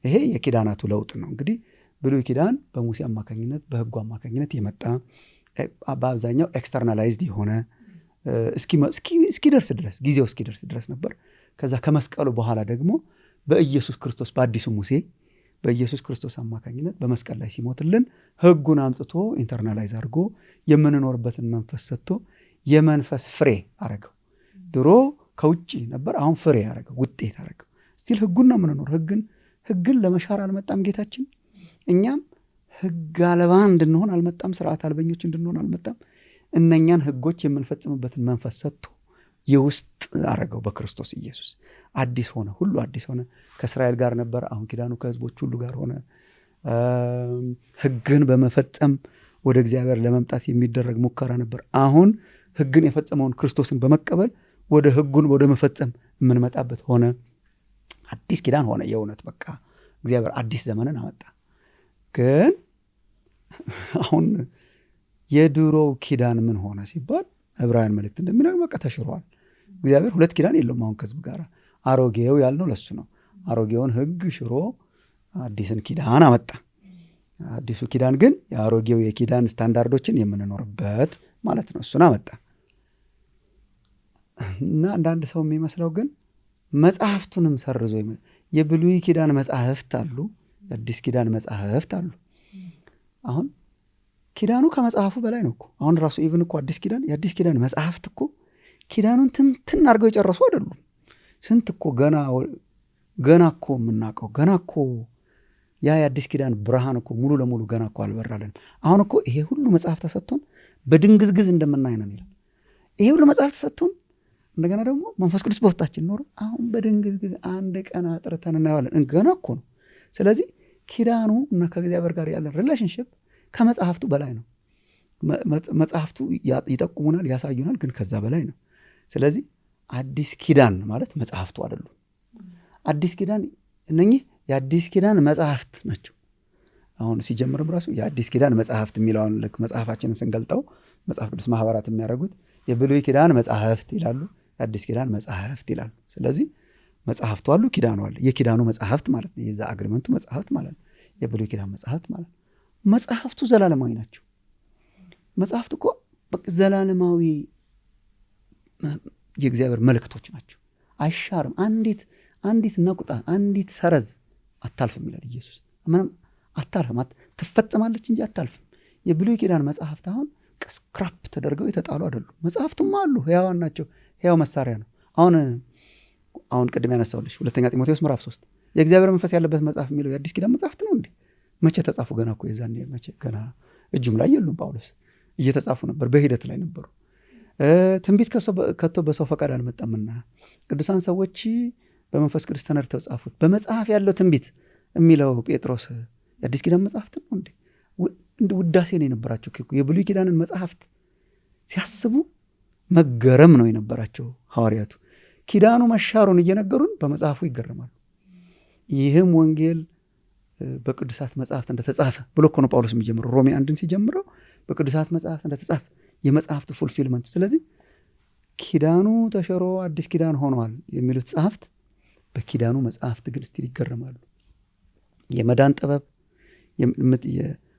[SPEAKER 2] ይሄ የኪዳናቱ ለውጥ ነው። እንግዲህ ብሉይ ኪዳን በሙሴ አማካኝነት በሕጉ አማካኝነት የመጣ በአብዛኛው ኤክስተርናላይዝድ የሆነ እስኪደርስ ድረስ ጊዜው እስኪደርስ ድረስ ነበር። ከዛ ከመስቀሉ በኋላ ደግሞ በኢየሱስ ክርስቶስ በአዲሱ ሙሴ በኢየሱስ ክርስቶስ አማካኝነት በመስቀል ላይ ሲሞትልን ሕጉን አምጥቶ ኢንተርናላይዝ አድርጎ የምንኖርበትን መንፈስ ሰጥቶ የመንፈስ ፍሬ አረገው። ድሮ ከውጭ ነበር፣ አሁን ፍሬ አረገው፣ ውጤት አረገው። ስቲል ሕጉን ነው የምንኖር። ሕግን ለመሻር አልመጣም ጌታችን። እኛም ሕግ አልባ እንድንሆን አልመጣም፣ ስርዓት አልበኞች እንድንሆን አልመጣም። እነኛን ሕጎች የምንፈጽምበትን መንፈስ ሰጥቶ የውስጥ አረገው በክርስቶስ ኢየሱስ። አዲስ ሆነ፣ ሁሉ አዲስ ሆነ። ከእስራኤል ጋር ነበር፣ አሁን ኪዳኑ ከሕዝቦች ሁሉ ጋር ሆነ። ሕግን በመፈጸም ወደ እግዚአብሔር ለመምጣት የሚደረግ ሙከራ ነበር። አሁን ሕግን የፈጸመውን ክርስቶስን በመቀበል ወደ ሕጉን ወደ መፈጸም የምንመጣበት ሆነ። አዲስ ኪዳን ሆነ። የእውነት በቃ እግዚአብሔር አዲስ ዘመንን አመጣ። ግን አሁን የድሮው ኪዳን ምን ሆነ ሲባል ዕብራውያን መልእክት እንደሚነግረው በቃ ተሽሯል። እግዚአብሔር ሁለት ኪዳን የለውም አሁን ከሕዝብ ጋር። አሮጌው ያልነው ለሱ ነው። አሮጌውን ሕግ ሽሮ አዲስን ኪዳን አመጣ። አዲሱ ኪዳን ግን የአሮጌው የኪዳን ስታንዳርዶችን የምንኖርበት ማለት ነው። እሱን አመጣ እና አንዳንድ ሰው የሚመስለው ግን መጽሐፍቱንም ሰርዞ የብሉይ ኪዳን መጽሐፍት አሉ፣ የአዲስ ኪዳን መጽሐፍት አሉ። አሁን ኪዳኑ ከመጽሐፉ በላይ ነው እኮ። አሁን ራሱ ኢቭን እኮ አዲስ ኪዳን የአዲስ ኪዳን መጽሐፍት እኮ ኪዳኑን ትንትን አድርገው የጨረሱ አይደሉም። ስንት እኮ ገና እኮ የምናውቀው ገና እኮ ያ የአዲስ ኪዳን ብርሃን እኮ ሙሉ ለሙሉ ገና እኮ አልበራለን። አሁን እኮ ይሄ ሁሉ መጽሐፍ ተሰጥቶን በድንግዝግዝ እንደምናይ ነው ይላል። ይሄ ሁሉ መጽሐፍ ተሰጥቶን እንደገና ደግሞ መንፈስ ቅዱስ በውስጣችን ኖሮ አሁን በድንግዝግዝ አንድ ቀን አጥርተን እናየዋለን። ገና እኮ ነው። ስለዚህ ኪዳኑ እና ከእግዚአብሔር ጋር ያለን ሪሌሽንሽፕ ከመጽሐፍቱ በላይ ነው። መጽሐፍቱ ይጠቁሙናል፣ ያሳዩናል፣ ግን ከዛ በላይ ነው። ስለዚህ አዲስ ኪዳን ማለት መጽሐፍቱ አይደሉም። አዲስ ኪዳን እነኚህ የአዲስ ኪዳን መጽሐፍት ናቸው። አሁን ሲጀምርም ራሱ የአዲስ ኪዳን መጽሐፍት የሚለውን ልክ መጽሐፋችንን ስንገልጠው መጽሐፍ ቅዱስ ማህበራት የሚያደርጉት የብሉይ ኪዳን መጽሐፍት ይላሉ፣ የአዲስ ኪዳን መጽሐፍት ይላሉ። ስለዚህ መጽሐፍቱ አሉ፣ ኪዳኑ አለ። የኪዳኑ መጽሐፍት ማለት ነው የዛ አግሪመንቱ መጽሐፍት ማለት ነው። የብሉይ ኪዳን መጽሐፍት ማለት ነው። መጽሐፍቱ ዘላለማዊ ናቸው። መጽሐፍት እኮ ዘላለማዊ የእግዚአብሔር መልእክቶች ናቸው። አይሻርም። አንዲት ነቁጣ፣ አንዲት ሰረዝ አታልፍም ይላል ኢየሱስ። ምንም አታልፍም፣ ትፈጸማለች እንጂ አታልፍም። የብሉይ ኪዳን መጽሐፍት አሁን ስክራፕ ተደርገው የተጣሉ አይደሉም። መጽሐፍቱም አሉ፣ ሕያዋን ናቸው። ሕያው መሳሪያ ነው። አሁን ቅድም ያነሳውልሽ 2 ጢሞቴዎስ ምዕራፍ 3 የእግዚአብሔር መንፈስ ያለበት መጽሐፍ የሚለው የአዲስ ኪዳን መጽሐፍት ነው እንዴ? መቼ ተጻፉ? ገና እኮ የዛኔ መቼ ገና እጁም ላይ የሉም። ጳውሎስ እየተጻፉ ነበር፣ በሂደት ላይ ነበሩ። ትንቢት ከቶ በሰው ፈቃድ አልመጣምና ቅዱሳን ሰዎች በመንፈስ ቅዱስ ተነድተው ጻፉት። በመጽሐፍ ያለው ትንቢት የሚለው ጴጥሮስ የአዲስ ኪዳን መጽሐፍት ነው እንዴ? እንደ ውዳሴ ነው የነበራቸው። የብሉይ ኪዳንን መጽሐፍት ሲያስቡ መገረም ነው የነበራቸው ሐዋርያቱ። ኪዳኑ መሻሩን እየነገሩን በመጽሐፉ ይገረማሉ። ይህም ወንጌል በቅዱሳት መጽሐፍት እንደተጻፈ ብሎ እኮ ነው ጳውሎስ የሚጀምረው። ሮሜ 1 ሲጀምረው በቅዱሳት መጽሐፍት እንደተጻፈ የመጽሐፍት ፉልፊልመንት። ስለዚህ ኪዳኑ ተሽሮ አዲስ ኪዳን ሆኗል የሚሉት ጸሐፍት በኪዳኑ መጽሐፍት ግን ስቲል ይገረማሉ። የመዳን ጥበብ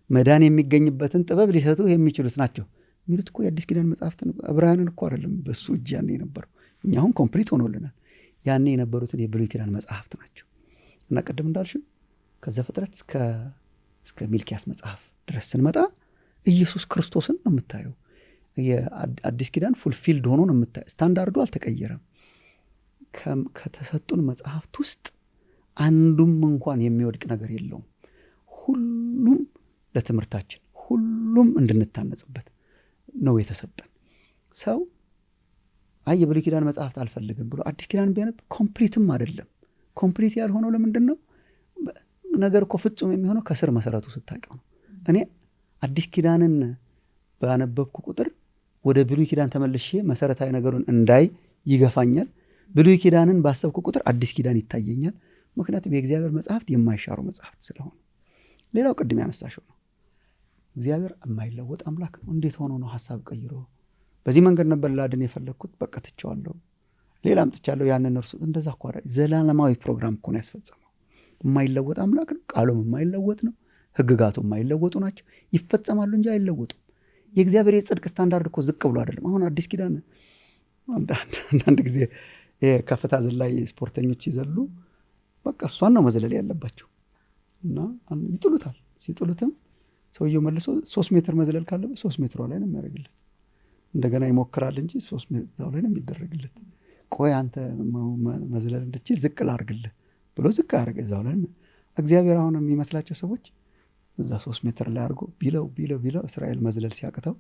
[SPEAKER 2] መዳን የሚገኝበትን ጥበብ ሊሰጡ የሚችሉት ናቸው የሚሉት እኮ የአዲስ ኪዳን መጽሐፍት ነው። ዕብራውያንን እኮ አይደለም በሱ እጅ ያኔ የነበረው። እኛ አሁን ኮምፕሊት ሆኖልናል። ያኔ የነበሩትን የብሉይ ኪዳን መጽሐፍት ናቸው። እና ቅድም እንዳልሽም ከዘፍጥረት እስከ ሚልኪያስ መጽሐፍ ድረስ ስንመጣ ኢየሱስ ክርስቶስን ነው የምታየው። የአዲስ ኪዳን ፉልፊልድ ሆኖ ነው የምታየው። ስታንዳርዱ አልተቀየረም። ከተሰጡን መጽሐፍት ውስጥ አንዱም እንኳን የሚወድቅ ነገር የለውም። ሁሉም ለትምህርታችን፣ ሁሉም እንድንታነጽበት ነው የተሰጠን። ሰው የብሉይ ኪዳን መጽሐፍት አልፈልግም ብሎ አዲስ ኪዳን ቢያነብ ኮምፕሊትም አይደለም። ኮምፕሊት ያልሆነው ለምንድን ነው? ነገር እኮ ፍጹም የሚሆነው ከስር መሰረቱ ስታውቂው ነው። እኔ አዲስ ኪዳንን ባነበብኩ ቁጥር ወደ ብሉይ ኪዳን ተመልሼ መሰረታዊ ነገሩን እንዳይ ይገፋኛል። ብሉይ ኪዳንን ባሰብኩ ቁጥር አዲስ ኪዳን ይታየኛል። ምክንያቱም የእግዚአብሔር መጽሐፍት የማይሻሩ መጽሐፍት ስለሆኑ። ሌላው ቅድም ያነሳሽው ነው። እግዚአብሔር የማይለወጥ አምላክ ነው። እንዴት ሆኖ ነው ሀሳብ ቀይሮ በዚህ መንገድ ነበር ላድን የፈለግኩት፣ በቃ ትቼዋለሁ፣ ሌላ አምጥቻለሁ፣ ያንን እርሱ እንደዛ እኮ ዘላለማዊ ፕሮግራም እኮ ነው ያስፈጸመው። የማይለወጥ አምላክ ነው። ቃሉም የማይለወጥ ነው። ህግጋቱ የማይለወጡ ናቸው። ይፈጸማሉ እንጂ አይለወጡም። የእግዚአብሔር የጽድቅ ስታንዳርድ እኮ ዝቅ ብሎ አይደለም። አሁን አዲስ ኪዳን አንዳንድ ጊዜ ከፍታ ዘላይ ስፖርተኞች ሲዘሉ በቃ እሷን ነው መዝለል ያለባቸው እና ይጥሉታል። ሲጥሉትም ሰውየው መልሶ 3 ሜትር መዝለል ካለበት 3 ሜትሯ ላይ ነው የሚያደርግለት። እንደገና ይሞክራል እንጂ 3 ሜትር ላይ ነው የሚደረግለት። ቆይ አንተ መዝለል እንድችል ዝቅ ላርግልህ ብሎ ዝቅ ያደርግ እዛው ላይ። እግዚአብሔር አሁን የሚመስላቸው ሰዎች እዛ 3 ሜትር ላይ አድርጎ ቢለው እስራኤል መዝለል ሲያቅተው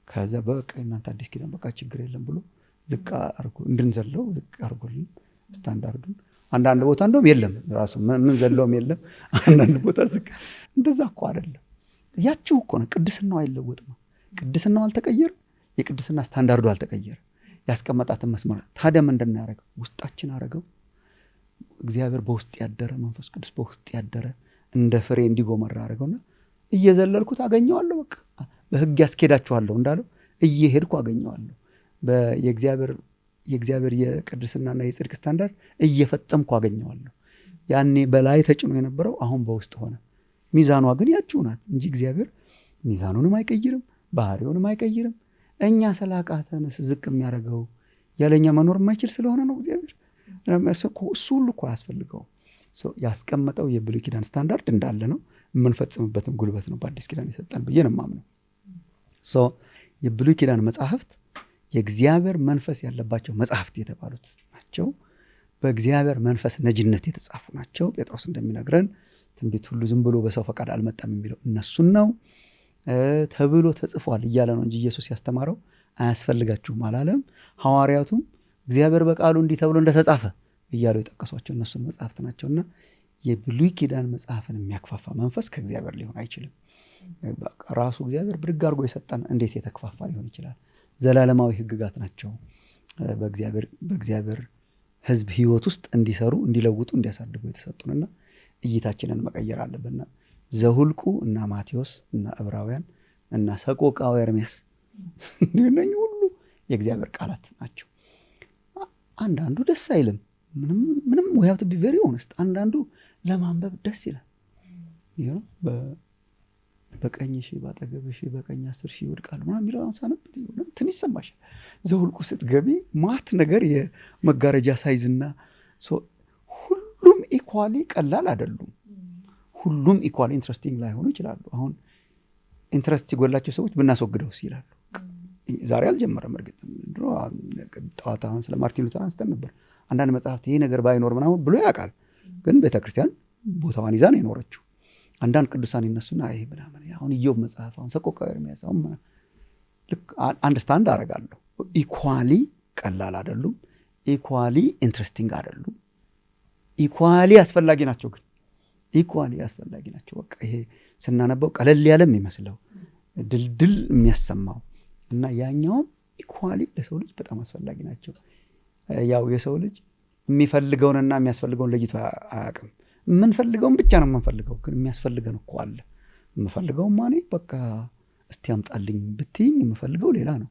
[SPEAKER 2] ከዛ በቃ እናንተ አዲስ ኪዳን በቃ ችግር የለም ብሎ ዝቅ አድርጎ እንድንዘለው ዝቅ አድርጎልን ስታንዳርዱን። አንዳንድ ቦታ እንደውም የለም ራሱ ምን ዘለውም የለም። አንዳንድ ቦታ ዝቅ። እንደዛ እኮ አይደለም። ያቺው እኮ ነው ቅድስናው አይለወጥም። ቅድስናው አልተቀየረ፣ የቅድስና ስታንዳርዱ አልተቀየረ። ያስቀመጣትን መስመር ታዲያ ምንድን ነው ያደረገው? ውስጣችን አደረገው። እግዚአብሔር በውስጥ ያደረ፣ መንፈስ ቅዱስ በውስጥ ያደረ እንደ ፍሬ እንዲጎመራ አደረገውና እየዘለልኩት አገኘዋለሁ። በቃ በህግ ያስኬዳችኋለሁ እንዳለው እየሄድኩ አገኘዋለሁ። የእግዚአብሔር የቅድስናና የጽድቅ ስታንዳርድ እየፈጸምኩ አገኘዋለሁ። ያኔ በላይ ተጭኖ የነበረው አሁን በውስጥ ሆነ። ሚዛኗ ግን ያችው ናት እንጂ እግዚአብሔር ሚዛኑንም አይቀይርም፣ ባህሪውንም አይቀይርም። እኛ ስላቃተንስ ዝቅ የሚያደርገው ያለኛ መኖር የማይችል ስለሆነ ነው። እግዚአብሔር እሱ ሁሉ እኮ አያስፈልገው። ያስቀመጠው የብሉይ ኪዳን ስታንዳርድ እንዳለ ነው። የምንፈጽምበትን ጉልበት ነው በአዲስ ኪዳን የሰጠን ብዬ ነው የማምነው። የብሉይ ኪዳን መጽሐፍት የእግዚአብሔር መንፈስ ያለባቸው መጽሐፍት የተባሉት ናቸው። በእግዚአብሔር መንፈስ ነጅነት የተጻፉ ናቸው። ጴጥሮስ እንደሚነግረን ትንቢት ሁሉ ዝም ብሎ በሰው ፈቃድ አልመጣም የሚለው እነሱን ነው። ተብሎ ተጽፏል እያለ ነው እንጂ ኢየሱስ ያስተማረው አያስፈልጋችሁም አላለም። ሐዋርያቱም እግዚአብሔር በቃሉ እንዲህ ተብሎ እንደተጻፈ እያሉ የጠቀሷቸው እነሱን መጽሐፍት ናቸውና የብሉይ ኪዳን መጽሐፍን የሚያክፋፋ መንፈስ ከእግዚአብሔር ሊሆን አይችልም። ራሱ እግዚአብሔር ብድግ አድርጎ የሰጠን እንዴት የተክፋፋ ሊሆን ይችላል? ዘላለማዊ ህግጋት ናቸው። በእግዚአብሔር ሕዝብ ህይወት ውስጥ እንዲሰሩ፣ እንዲለውጡ፣ እንዲያሳድጉ የተሰጡንና እይታችንን መቀየር አለብንና ዘሁልቁ እና ማቴዎስ እና ዕብራውያን እና ሰቆቃወ ኤርምያስ እነኚህ ሁሉ የእግዚአብሔር ቃላት ናቸው። አንዳንዱ ደስ አይልም። ምንም we have to be very honest። አንዳንዱ ለማንበብ ደስ ይላል። በቀኝሽ ባጠገብሽ በቀኝ 10,000 ይወድቃሉ ምናምን የሚለውን ሳነብ እንትን ይሰማሻል። ዘኍልቍ ስትገቢ ማት ነገር የመጋረጃ ሳይዝና ሁሉም ኢኳሊ ቀላል አይደሉም። ሁሉም ኢኳሊ ኢንትረስቲንግ ላይሆኑ ይችላሉ። አሁን ኢንትረስት ሲጎላቸው ሰዎች ብናስወግደውስ ይላሉ። ዛሬ አልጀመረም። እርግጥ ጠዋት አሁን ስለ ማርቲን ሉተር አንስተን ነበር። አንዳንድ መጽሐፍት ይሄ ነገር ባይኖር ምናምን ብሎ ያውቃል፣ ግን ቤተክርስቲያን ቦታዋን ይዛ ነው የኖረችው። አንዳንድ ቅዱሳን ይነሱና ይሄ ምናምን አሁን ኢዮብ መጽሐፍ አሁን ሰቆቃወ ኤርምያስ አሁን ልክ አንደርስታንድ አደርጋለሁ። ኢኳሊ ቀላል አይደሉም፣ ኢኳሊ ኢንትረስቲንግ አይደሉም፣ ኢኳሊ አስፈላጊ ናቸው። ግን ኢኳሊ አስፈላጊ ናቸው። በቃ ይሄ ስናነበው ቀለል ያለም ይመስለው ድልድል የሚያሰማው እና ያኛውም ኢኳሊ ለሰው ልጅ በጣም አስፈላጊ ናቸው። ያው የሰው ልጅ የሚፈልገውንና የሚያስፈልገውን ለይቶ አያውቅም። የምንፈልገውን ብቻ ነው የምንፈልገው፣ ግን የሚያስፈልገን እኮ አለ። የምፈልገው ማኔ በቃ እስቲ አምጣልኝ ብትይኝ የምፈልገው ሌላ ነው፣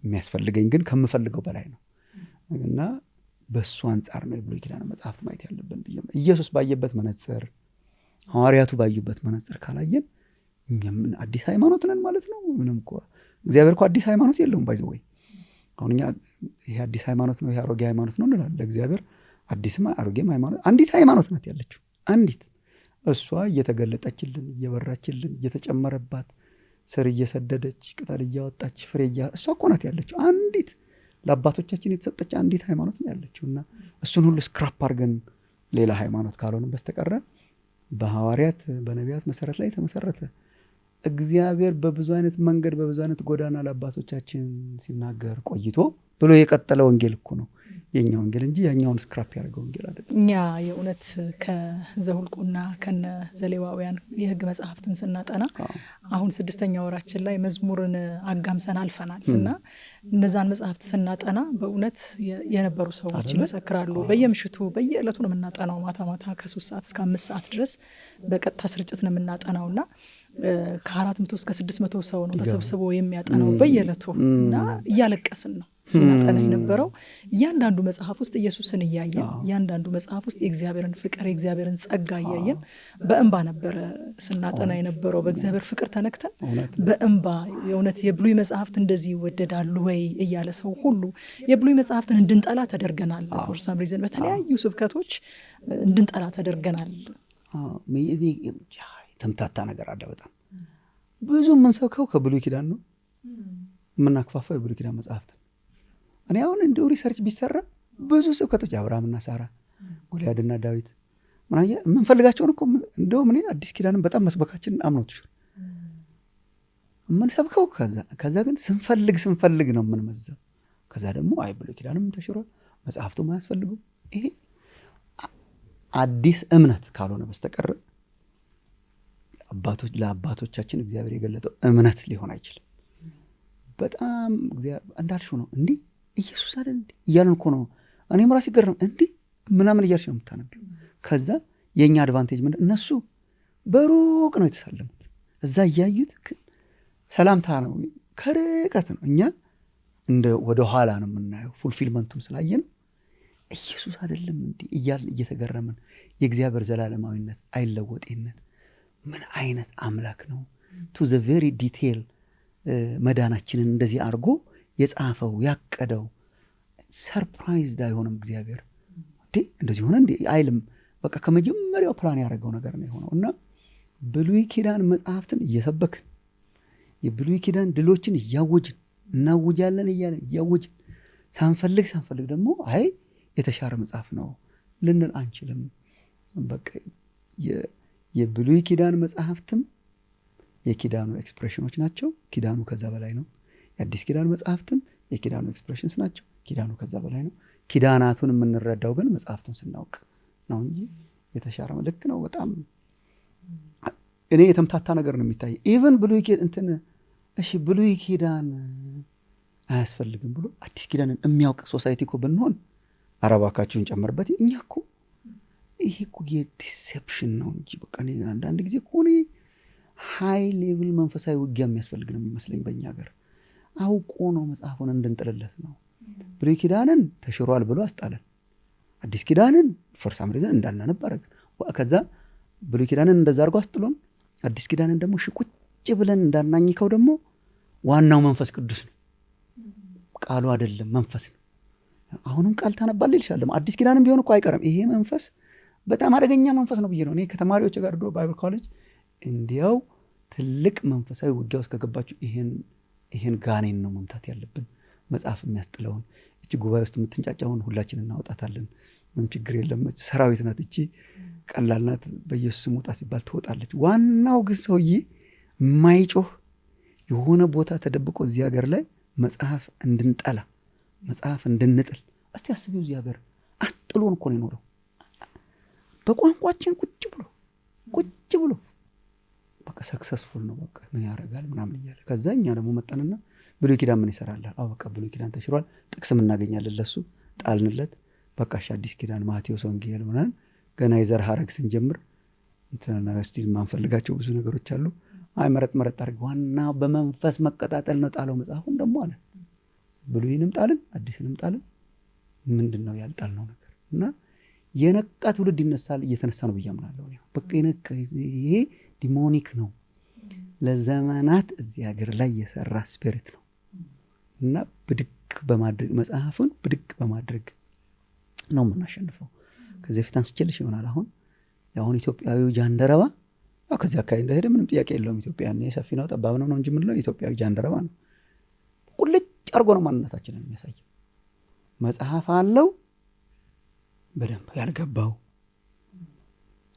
[SPEAKER 2] የሚያስፈልገኝ ግን ከምፈልገው በላይ ነው። እና በሱ አንጻር ነው የብሉይ ኪዳን መጽሐፍት ማየት ያለብን ብዬ ኢየሱስ ባየበት መነጽር፣ ሐዋርያቱ ባዩበት መነጽር ካላየን ምን አዲስ ሃይማኖት ነን ማለት ነው? ምንም እኮ እግዚአብሔር እኮ አዲስ ሃይማኖት የለውም። ባይ ዘ ወይ አሁን እኛ ይሄ አዲስ ሃይማኖት ነው ይሄ አሮጌ ሃይማኖት ነው እንላለን። ለእግዚአብሔር አዲስም አሮጌም ሃይማኖት አንዲት ሃይማኖት ናት ያለችው። አንዲት እሷ እየተገለጠችልን እየበራችልን እየተጨመረባት ስር እየሰደደች ቅጠል እያወጣች ፍሬ እሷ እኮ ናት ያለችው። አንዲት ለአባቶቻችን የተሰጠች አንዲት ሃይማኖት ነው ያለችው። እና እሱን ሁሉ ስክራፕ አድርገን ሌላ ሃይማኖት ካልሆነ በስተቀረ በሐዋርያት በነቢያት መሰረት ላይ የተመሰረተ እግዚአብሔር በብዙ አይነት መንገድ በብዙ አይነት ጎዳና ለአባቶቻችን ሲናገር ቆይቶ ብሎ የቀጠለ ወንጌል እኮ ነው የኛ ወንጌል እንጂ ያኛውን ስክራፕ ያደረገው ወንጌል አይደለም።
[SPEAKER 1] እኛ የእውነት ከዘኍልቍና ከነ ዘሌዋውያን የሕግ መጽሐፍትን ስናጠና አሁን 6ኛ ወራችን ላይ መዝሙርን አጋምሰን አልፈናል እና እነዛን መጽሐፍት ስናጠና በእውነት የነበሩ ሰዎች ይመሰክራሉ። በየምሽቱ በየዕለቱ ነው የምናጠናው። ማታ ማታ ከ3 ሰዓት እስከ 5 ሰዓት ድረስ በቀጥታ ስርጭት ነው የምናጠናው እና ከ400 እስከ 600 ሰው ነው ተሰብስቦ የሚያጠናው በየዕለቱ እና እያለቀስን ነው ስናጠና የነበረው። እያንዳንዱ መጽሐፍ ውስጥ ኢየሱስን እያየን እያንዳንዱ መጽሐፍ ውስጥ የእግዚአብሔርን ፍቅር የእግዚአብሔርን ጸጋ እያየን በእንባ ነበረ ስናጠና የነበረው። በእግዚአብሔር ፍቅር ተነክተን በእንባ የእውነት የብሉይ መጽሐፍት እንደዚህ ይወደዳሉ ወይ እያለ ሰው ሁሉ የብሉይ መጽሐፍትን እንድንጠላ ተደርገናል። ፎር ሳም ሪዝን በተለያዩ ስብከቶች እንድንጠላ ተደርገናል።
[SPEAKER 2] ተምታታ ነገር አለ በጣም ብዙ የምንሰብከው ከብሉይ ኪዳን ነው የምናክፋፋው የብሉይ ኪዳን መጽሐፍት። እኔ አሁን እንዲሁ ሪሰርች ቢሰራ ብዙ ስብከቶች አብርሃምና ሳራ፣ ጎልያድና ዳዊት ምናየ የምንፈልጋቸውን እኮ እንደውም እኔ አዲስ ኪዳንን በጣም መስበካችንን አምኖት ይችላል የምንሰብከው። ከዛ ግን ስንፈልግ ነው የምንመዘው። ከዛ ደግሞ አይ ብሉይ ኪዳንም ተሽሯል መጽሐፍቱም አያስፈልጉም። ይሄ አዲስ እምነት ካልሆነ በስተቀር ለአባቶቻችን እግዚአብሔር የገለጠው እምነት ሊሆን አይችልም። በጣም እግዚአብሔር እንዳልሽው ነው እንዲህ ኢየሱስ አይደል እንዲህ እያልን እኮ ነው። እኔም ራሴ ገረም እንዲህ ምናምን እያልሽ ነው የምታነቢው። ከዛ የእኛ አድቫንቴጅ ምንድን እነሱ በሩቅ ነው የተሳለሙት፣ እዛ እያዩት ሰላምታ ነው ከርቀት ነው። እኛ እንደ ወደ ኋላ ነው የምናየው ፉልፊልመንቱም ስላየ ነው ኢየሱስ አይደለም እንዲህ እያልን እየተገረምን የእግዚአብሔር ዘላለማዊነት አይለወጤነት ምን አይነት አምላክ ነው ቱ ዘ ቬሪ ዲቴል መዳናችንን እንደዚህ አድርጎ የጻፈው ያቀደው። ሰርፕራይዝድ አይሆንም እግዚአብሔር እንዴ እንደዚህ ሆነ እንዴ አይልም። በቃ ከመጀመሪያው ፕላን ያደረገው ነገር ነው የሆነው። እና ብሉይ ኪዳን መጽሐፍትን እየሰበክን የብሉይ ኪዳን ድሎችን እያወጅን እናውጃለን እያወጅን ሳንፈልግ ደግሞ አይ የተሻረ መጽሐፍ ነው ልንል አንችልም። በቃ የብሉይ ኪዳን መጽሐፍትም የኪዳኑ ኤክስፕሬሽኖች ናቸው። ኪዳኑ ከዛ በላይ ነው። የአዲስ ኪዳን መጽሐፍትም የኪዳኑ ኤክስፕሬሽንስ ናቸው። ኪዳኑ ከዛ በላይ ነው። ኪዳናቱን የምንረዳው ግን መጽሐፍቱን ስናውቅ ነው እንጂ የተሻረ ልክ ነው። በጣም እኔ የተምታታ ነገር ነው የሚታይ። ኢቨን ብሉይ ኪዳን አያስፈልግም ብሎ አዲስ ኪዳንን የሚያውቅ ሶሳይቲ እኮ ብንሆን አረባካችሁን ጨምርበት። እኛ እኮ ይሄ እኮ የዲሴፕሽን ነው እንጂ በቃ አንዳንድ ጊዜ እኮ ሃይ ሌቭል መንፈሳዊ ውጊያ የሚያስፈልግ ነው የሚመስለኝ። በእኛ ሀገር አውቆ ነው መጽሐፉን እንድንጥልለት ነው። ብሉይ ኪዳንን ተሽሯል ብሎ አስጣለን፣ አዲስ ኪዳንን ፎር ሳም ሪዝን እንዳናነብ አደረግን። ከዛ ብሉይ ኪዳንን እንደዛ አድርጎ አስጥሎን አዲስ ኪዳንን ደግሞ ቁጭ ብለን እንዳናኝከው ደግሞ ዋናው መንፈስ ቅዱስ ነው። ቃሉ አይደለም መንፈስ ነው። አሁንም ቃል ታነባለህ ይልሻል። አዲስ ኪዳንም ቢሆን እኮ አይቀርም። ይሄ መንፈስ በጣም አደገኛ መንፈስ ነው ብዬ ነው እኔ ከተማሪዎች ጋር ድሮ ባይብል ኮሌጅ እንዲያው ትልቅ መንፈሳዊ ውጊያ ውስጥ ከገባችሁ ይሄን ጋኔን ነው መምታት ያለብን። መጽሐፍ የሚያስጥለውን እቺ ጉባኤ ውስጥ የምትንጫጫውን ሁላችን እናወጣታለን። ምንም ችግር የለም። ሰራዊት ናት እቺ፣ ቀላል ናት። በኢየሱስ ውጣ ሲባል ትወጣለች። ዋናው ግን ሰውዬ የማይጮህ የሆነ ቦታ ተደብቆ እዚህ ሀገር ላይ መጽሐፍ እንድንጠላ መጽሐፍ እንድንጥል። እስቲ አስቢው፣ እዚህ ሀገር አጥሎን እኮ ነው የኖረው። በቋንቋችን ቁጭ ብሎ በቃ ሰክሰስፉል ነው በቃ ምን ያደርጋል ምናምን እያለ ከዛ እኛ ደግሞ መጣንና ብሉይ ኪዳን ምን ይሰራል? በቃ ብሉይ ኪዳን ተሽሯል፣ ጥቅስም እናገኛለን ለሱ ጣልንለት። በቃ አዲስ ኪዳን ማቴዎስ ወንጌል ምናምን ገና የዘር ሐረግ ስንጀምር እንትና ስቲል ማንፈልጋቸው ብዙ ነገሮች አሉ። አይ መረጥ አድርግ፣ ዋና በመንፈስ መቀጣጠል ነው። ጣለው መጽሐፉን ደግሞ አለ። ብሉይንም ጣልን አዲስንም ጣልን። ምንድነው ያልጣልነው ነገር? እና የነቃ ትውልድ ይነሳል፣ እየተነሳ ነው ብዬ አምናለሁ። በቃ የነቃ ይሄ ዲሞኒክ ነው፣ ለዘመናት እዚህ ሀገር ላይ የሰራ ስፒሪት ነው። እና ብድግ በማድረግ መጽሐፉን ብድግ በማድረግ ነው የምናሸንፈው። ከዚህ በፊት አንስቼልሽ ይሆናል። አሁን ኢትዮጵያዊው ጃንደረባ ከዚህ አካባቢ እንደሄደ ምንም ጥያቄ የለውም። ኢትዮጵያ ሰፊ ነው ጠባብ ነው እንጂ ምንለው ኢትዮጵያዊ ጃንደረባ ነው። ቁልጭ አድርጎ ነው ማንነታችንን የሚያሳየው። መጽሐፍ አለው በደንብ ያልገባው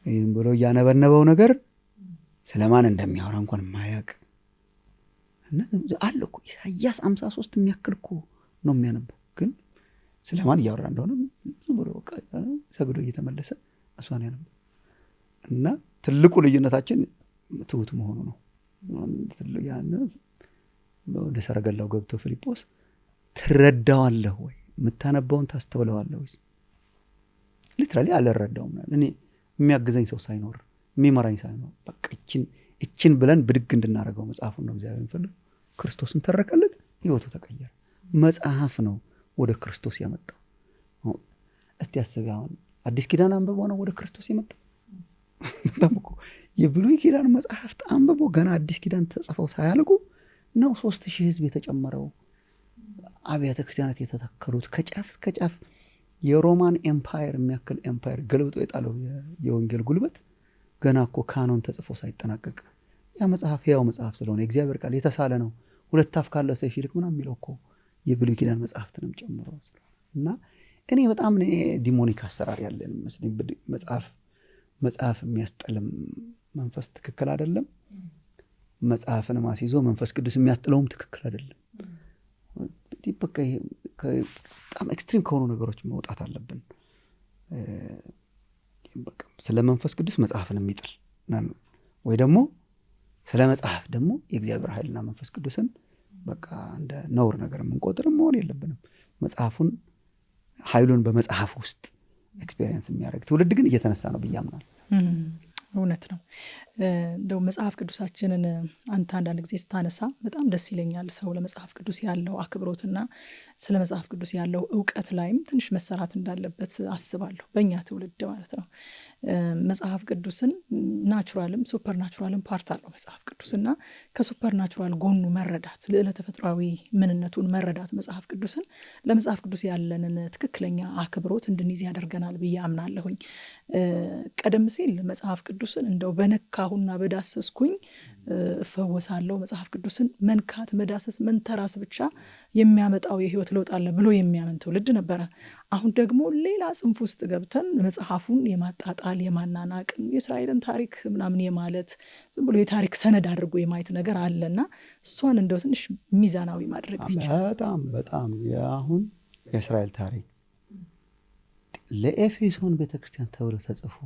[SPEAKER 2] ይህም ብሎ እያነበነበው ነገር ስለማን እንደሚያወራ እንኳን ማያቅ አለ እኮ። ኢሳያስ 53 የሚያክል እኮ ነው የሚያነበው፣ ግን ስለማን እያወራ እንደሆነ ብሎ በቃ ሰግዶ እየተመለሰ እሷን ያነበው። እና ትልቁ ልዩነታችን ትሁት መሆኑ ነው። ወደ ሰረገላው ገብቶ ፊልጶስ ትረዳዋለህ ወይ? የምታነበውን ታስተውለዋለህ ወይ? ሊትራሊ አልረዳውም። እኔ የሚያግዘኝ ሰው ሳይኖር የሚመራኝ ሳይኖር በቃ እችን ብለን ብድግ እንድናደርገው መጽሐፉን ነው እግዚአብሔር የሚፈልገው። ክርስቶስን ተረከለት፣ ህይወቱ ተቀየረ። መጽሐፍ ነው ወደ ክርስቶስ ያመጣው። እስቲ አስቢ፣ አሁን አዲስ ኪዳን አንብቦ ነው ወደ ክርስቶስ የመጣው። በጣም እኮ የብሉይ ኪዳን መጽሐፍት አንብቦ ገና አዲስ ኪዳን ተጽፈው ሳያልቁ ነው 3000 ህዝብ የተጨመረው፣ አብያተ ክርስቲያናት የተተከሉት ከጫፍ እስከ ጫፍ። የሮማን ኤምፓየር የሚያክል ኤምፓየር ገልብጦ የጣለው የወንጌል ጉልበት ገና እኮ ካኖን ተጽፎ ሳይጠናቀቅ ያ መጽሐፍ ያው መጽሐፍ ስለሆነ እግዚአብሔር ቃል የተሳለ ነው። 2 አፍ ካለ ሰይፍ ይልቅ ምናምን የሚለው እኮ የብሉይ ኪዳን መጽሐፍትንም ጨምሮ። እና እኔ በጣም ዲሞኒክ አሰራር ያለን መስለኝ። መጽሐፍ የሚያስጠልም መንፈስ ትክክል አይደለም። መጽሐፍን ማስይዞ መንፈስ ቅዱስ የሚያስጥለውም ትክክል አይደለም። በቃ በጣም ኤክስትሪም ከሆኑ ነገሮች መውጣት አለብን። በቃ ስለ መንፈስ ቅዱስ መጽሐፍን የሚጥል ወይ ደግሞ ስለ መጽሐፍ ደግሞ የእግዚአብሔር ኃይልና መንፈስ ቅዱስን በቃ እንደ ነውር ነገር የምንቆጥር መሆን የለብንም። መጽሐፉን ኃይሉን በመጽሐፍ ውስጥ ኤክስፔሪየንስ የሚያደርግ ትውልድ ግን እየተነሳ ነው ብዬ አምናለሁ።
[SPEAKER 1] እውነት ነው። እንደው መጽሐፍ ቅዱሳችንን አንተ አንዳንድ ጊዜ ስታነሳ በጣም ደስ ይለኛል። ሰው ለመጽሐፍ ቅዱስ ያለው አክብሮትና ስለ መጽሐፍ ቅዱስ ያለው እውቀት ላይም ትንሽ መሰራት እንዳለበት አስባለሁ፣ በእኛ ትውልድ ማለት ነው። መጽሐፍ ቅዱስን ናቹራልም ሱፐር ናቹራልም ፓርት አለው መጽሐፍ ቅዱስና ከሱፐር ናቹራል ጎኑ መረዳት፣ ልዕለ ተፈጥሯዊ ምንነቱን መረዳት መጽሐፍ ቅዱስን ለመጽሐፍ ቅዱስ ያለንን ትክክለኛ አክብሮት እንድንይዝ ያደርገናል ብዬ አምናለሁኝ። ቀደም ሲል መጽሐፍ ቅዱስን እንደው በነካሁና በዳሰስኩኝ እፈወሳለሁ፣ መጽሐፍ ቅዱስን መንካት መዳሰስ መንተራስ ብቻ የሚያመጣው የህይወት ለውጥ አለ ብሎ የሚያምን ትውልድ ነበረ። አሁን ደግሞ ሌላ ጽንፍ ውስጥ ገብተን መጽሐፉን የማጣጣል የማናናቅ፣ የእስራኤልን ታሪክ ምናምን የማለት ዝም ብሎ የታሪክ ሰነድ አድርጎ የማየት ነገር አለና እሷን እንደው ትንሽ ሚዛናዊ ማድረግ
[SPEAKER 2] በጣም በጣም አሁን የእስራኤል ታሪክ ለኤፌሶን ቤተክርስቲያን ተብሎ ተጽፎ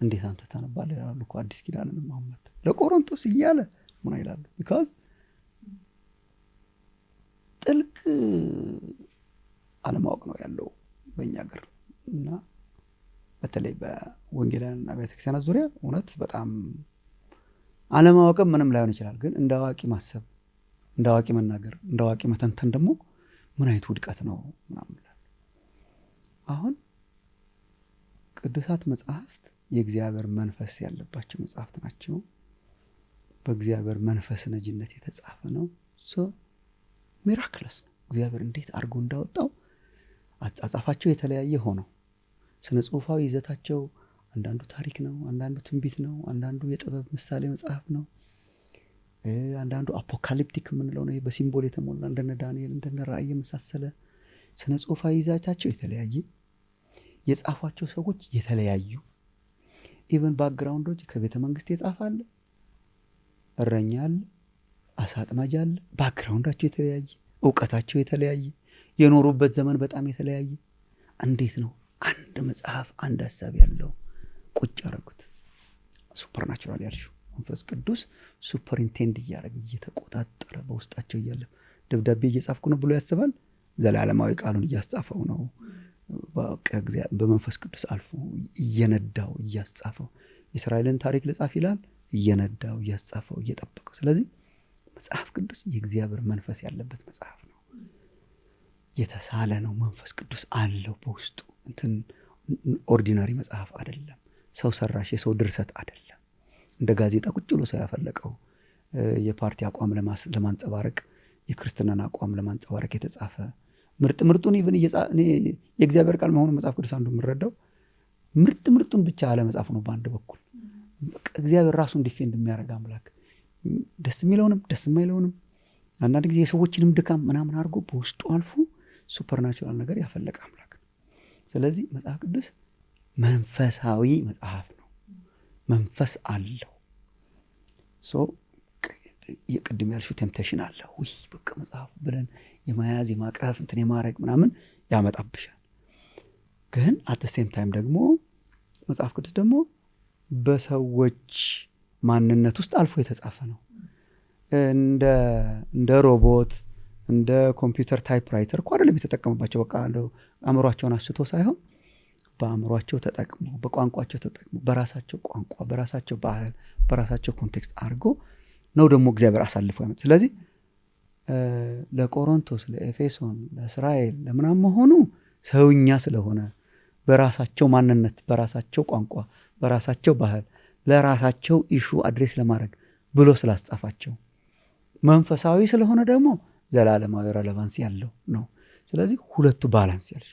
[SPEAKER 2] እንዴት አንተ ታነባለህ ይላሉ እኮ አዲስ ኪዳንን ማመት ለቆሮንቶስ እያለ ምን ይላሉ? ቢካዝ ጥልቅ አለማወቅ ነው ያለው በእኛ ሀገር እና በተለይ በወንጌላውያን አብያተ ክርስቲያናት ዙሪያ እውነት በጣም አለማወቅም ምንም ላይሆን ይችላል። ግን እንደ አዋቂ ማሰብ፣ እንደ አዋቂ መናገር፣ እንደ አዋቂ መተንተን ደግሞ ምን አይነት ውድቀት ነው ምናምን ይላል። አሁን ቅዱሳት መጽሐፍት የእግዚአብሔር መንፈስ ያለባቸው መጽሐፍት ናቸው። በእግዚአብሔር መንፈስ ነጅነት የተጻፈ ነው። ሶ ሚራክለስ ነው። እግዚአብሔር እንዴት አድርጎ እንዳወጣው አጻጻፋቸው የተለያየ ሆኖ ስነ ጽሁፋዊ ይዘታቸው አንዳንዱ ታሪክ ነው፣ አንዳንዱ ትንቢት ነው፣ አንዳንዱ የጥበብ ምሳሌ መጽሐፍ ነው፣ አንዳንዱ አፖካሊፕቲክ የምንለው ነው፣ በሲምቦል የተሞላ እንደነ ዳንኤል እንደነ ራእይ የመሳሰለ ስነ ጽሁፋዊ ይዘታቸው የተለያየ፣ የጻፏቸው ሰዎች የተለያዩ፣ ኢቨን ባክግራውንዶች ከቤተ መንግስት የጻፋለ፣ እረኛ አለ፣ አሳ አጥማጅ አለ፣ ባክግራውንዳቸው የተለያየ፣ ዕውቀታቸው የተለያየ፣ የኖሩበት ዘመን በጣም የተለያየ። እንዴት ነው አንድ መጽሐፍ አንድ ሐሳብ ያለው ቁጭ ያደረጉት? ሱፐርናቹራል ያልሽው መንፈስ ቅዱስ ሱፐርኢንቴንድ እያደረገ እየተቆጣጠረ በውስጣቸው እያለ ደብዳቤ እየጻፍኩ ነው ብሎ ያስባል። ዘላለማዊ ቃሉን እያስጻፈው ነው። በመንፈስ ቅዱስ አልፎ እየነዳው እያስጻፈው የእስራኤልን ታሪክ ልጻፍ ይላል፣ እየነዳው እያስጻፈው እየጠበቀው። ስለዚህ መጽሐፍ ቅዱስ የእግዚአብሔር መንፈስ ያለበት መጽሐፍ ነው። የተሳለ ነው። መንፈስ ቅዱስ አለው በውስጡ። እንትን ኦርዲናሪ መጽሐፍ አይደለም። ሰው ሰራሽ የሰው ድርሰት አይደለም። እንደ ጋዜጣ ቁጭ ብሎ ሰው ያፈለቀው የፓርቲ አቋም ለማንጸባረቅ የክርስትናን አቋም ለማንጸባረቅ የተጻፈ ምርጡን ኢቭን እኔ የእግዚአብሔር ቃል መሆኑን መጽሐፍ ቅዱስ አንዱ የምረዳው ምርጡን ብቻ አለ መጽሐፍ ነው። በአንድ በኩል እግዚአብሔር ራሱን ዲፌንድ የሚያደርግ አምላክ ደስ የሚለውንም ደስ የማይለውንም አንዳንድ ጊዜ የሰዎችንም ድካም ምናምን አድርጎ በውስጡ አልፎ ሱፐርናቹራል ነገር ያፈለቀ አምላክ ነው። ስለዚህ መጽሐፍ ቅዱስ መንፈሳዊ መጽሐፍ ነው። መንፈስ አለው። የቅድም ያልሽው ቴምፕቴሽን አለ ወይ በቃ መጽሐፍ ብለን የመያዝ የማቀፍ እንትን የማረግ ምናምን ያመጣብሻል። ግን አት ሴም ታይም ደግሞ መጽሐፍ ቅዱስ ደግሞ በሰዎች ማንነት ውስጥ አልፎ የተጻፈ ነው። እንደ ሮቦት እንደ ኮምፒውተር ታይፕራይተር እኮ አይደለም የተጠቀመባቸው። በቃ አእምሯቸውን አስቶ ሳይሆን በአእምሯቸው ተጠቅሞ በቋንቋቸው ተጠቅሞ በራሳቸው ቋንቋ በራሳቸው ባህል በራሳቸው ኮንቴክስት አድርጎ ነው ደግሞ እግዚአብሔር አሳልፎ ያመጣ። ስለዚህ ለቆሮንቶስ፣ ለኤፌሶን፣ ለእስራኤል ለምናም መሆኑ ሰውኛ ስለሆነ በራሳቸው ማንነት በራሳቸው ቋንቋ በራሳቸው ባህል ለራሳቸው ኢሹ አድሬስ ለማድረግ ብሎ ስላስጻፋቸው፣ መንፈሳዊ ስለሆነ ደግሞ ዘላለማዊ ሬሌቫንስ ያለው ነው። ስለዚህ ሁለቱ ባላንስ ያለሽ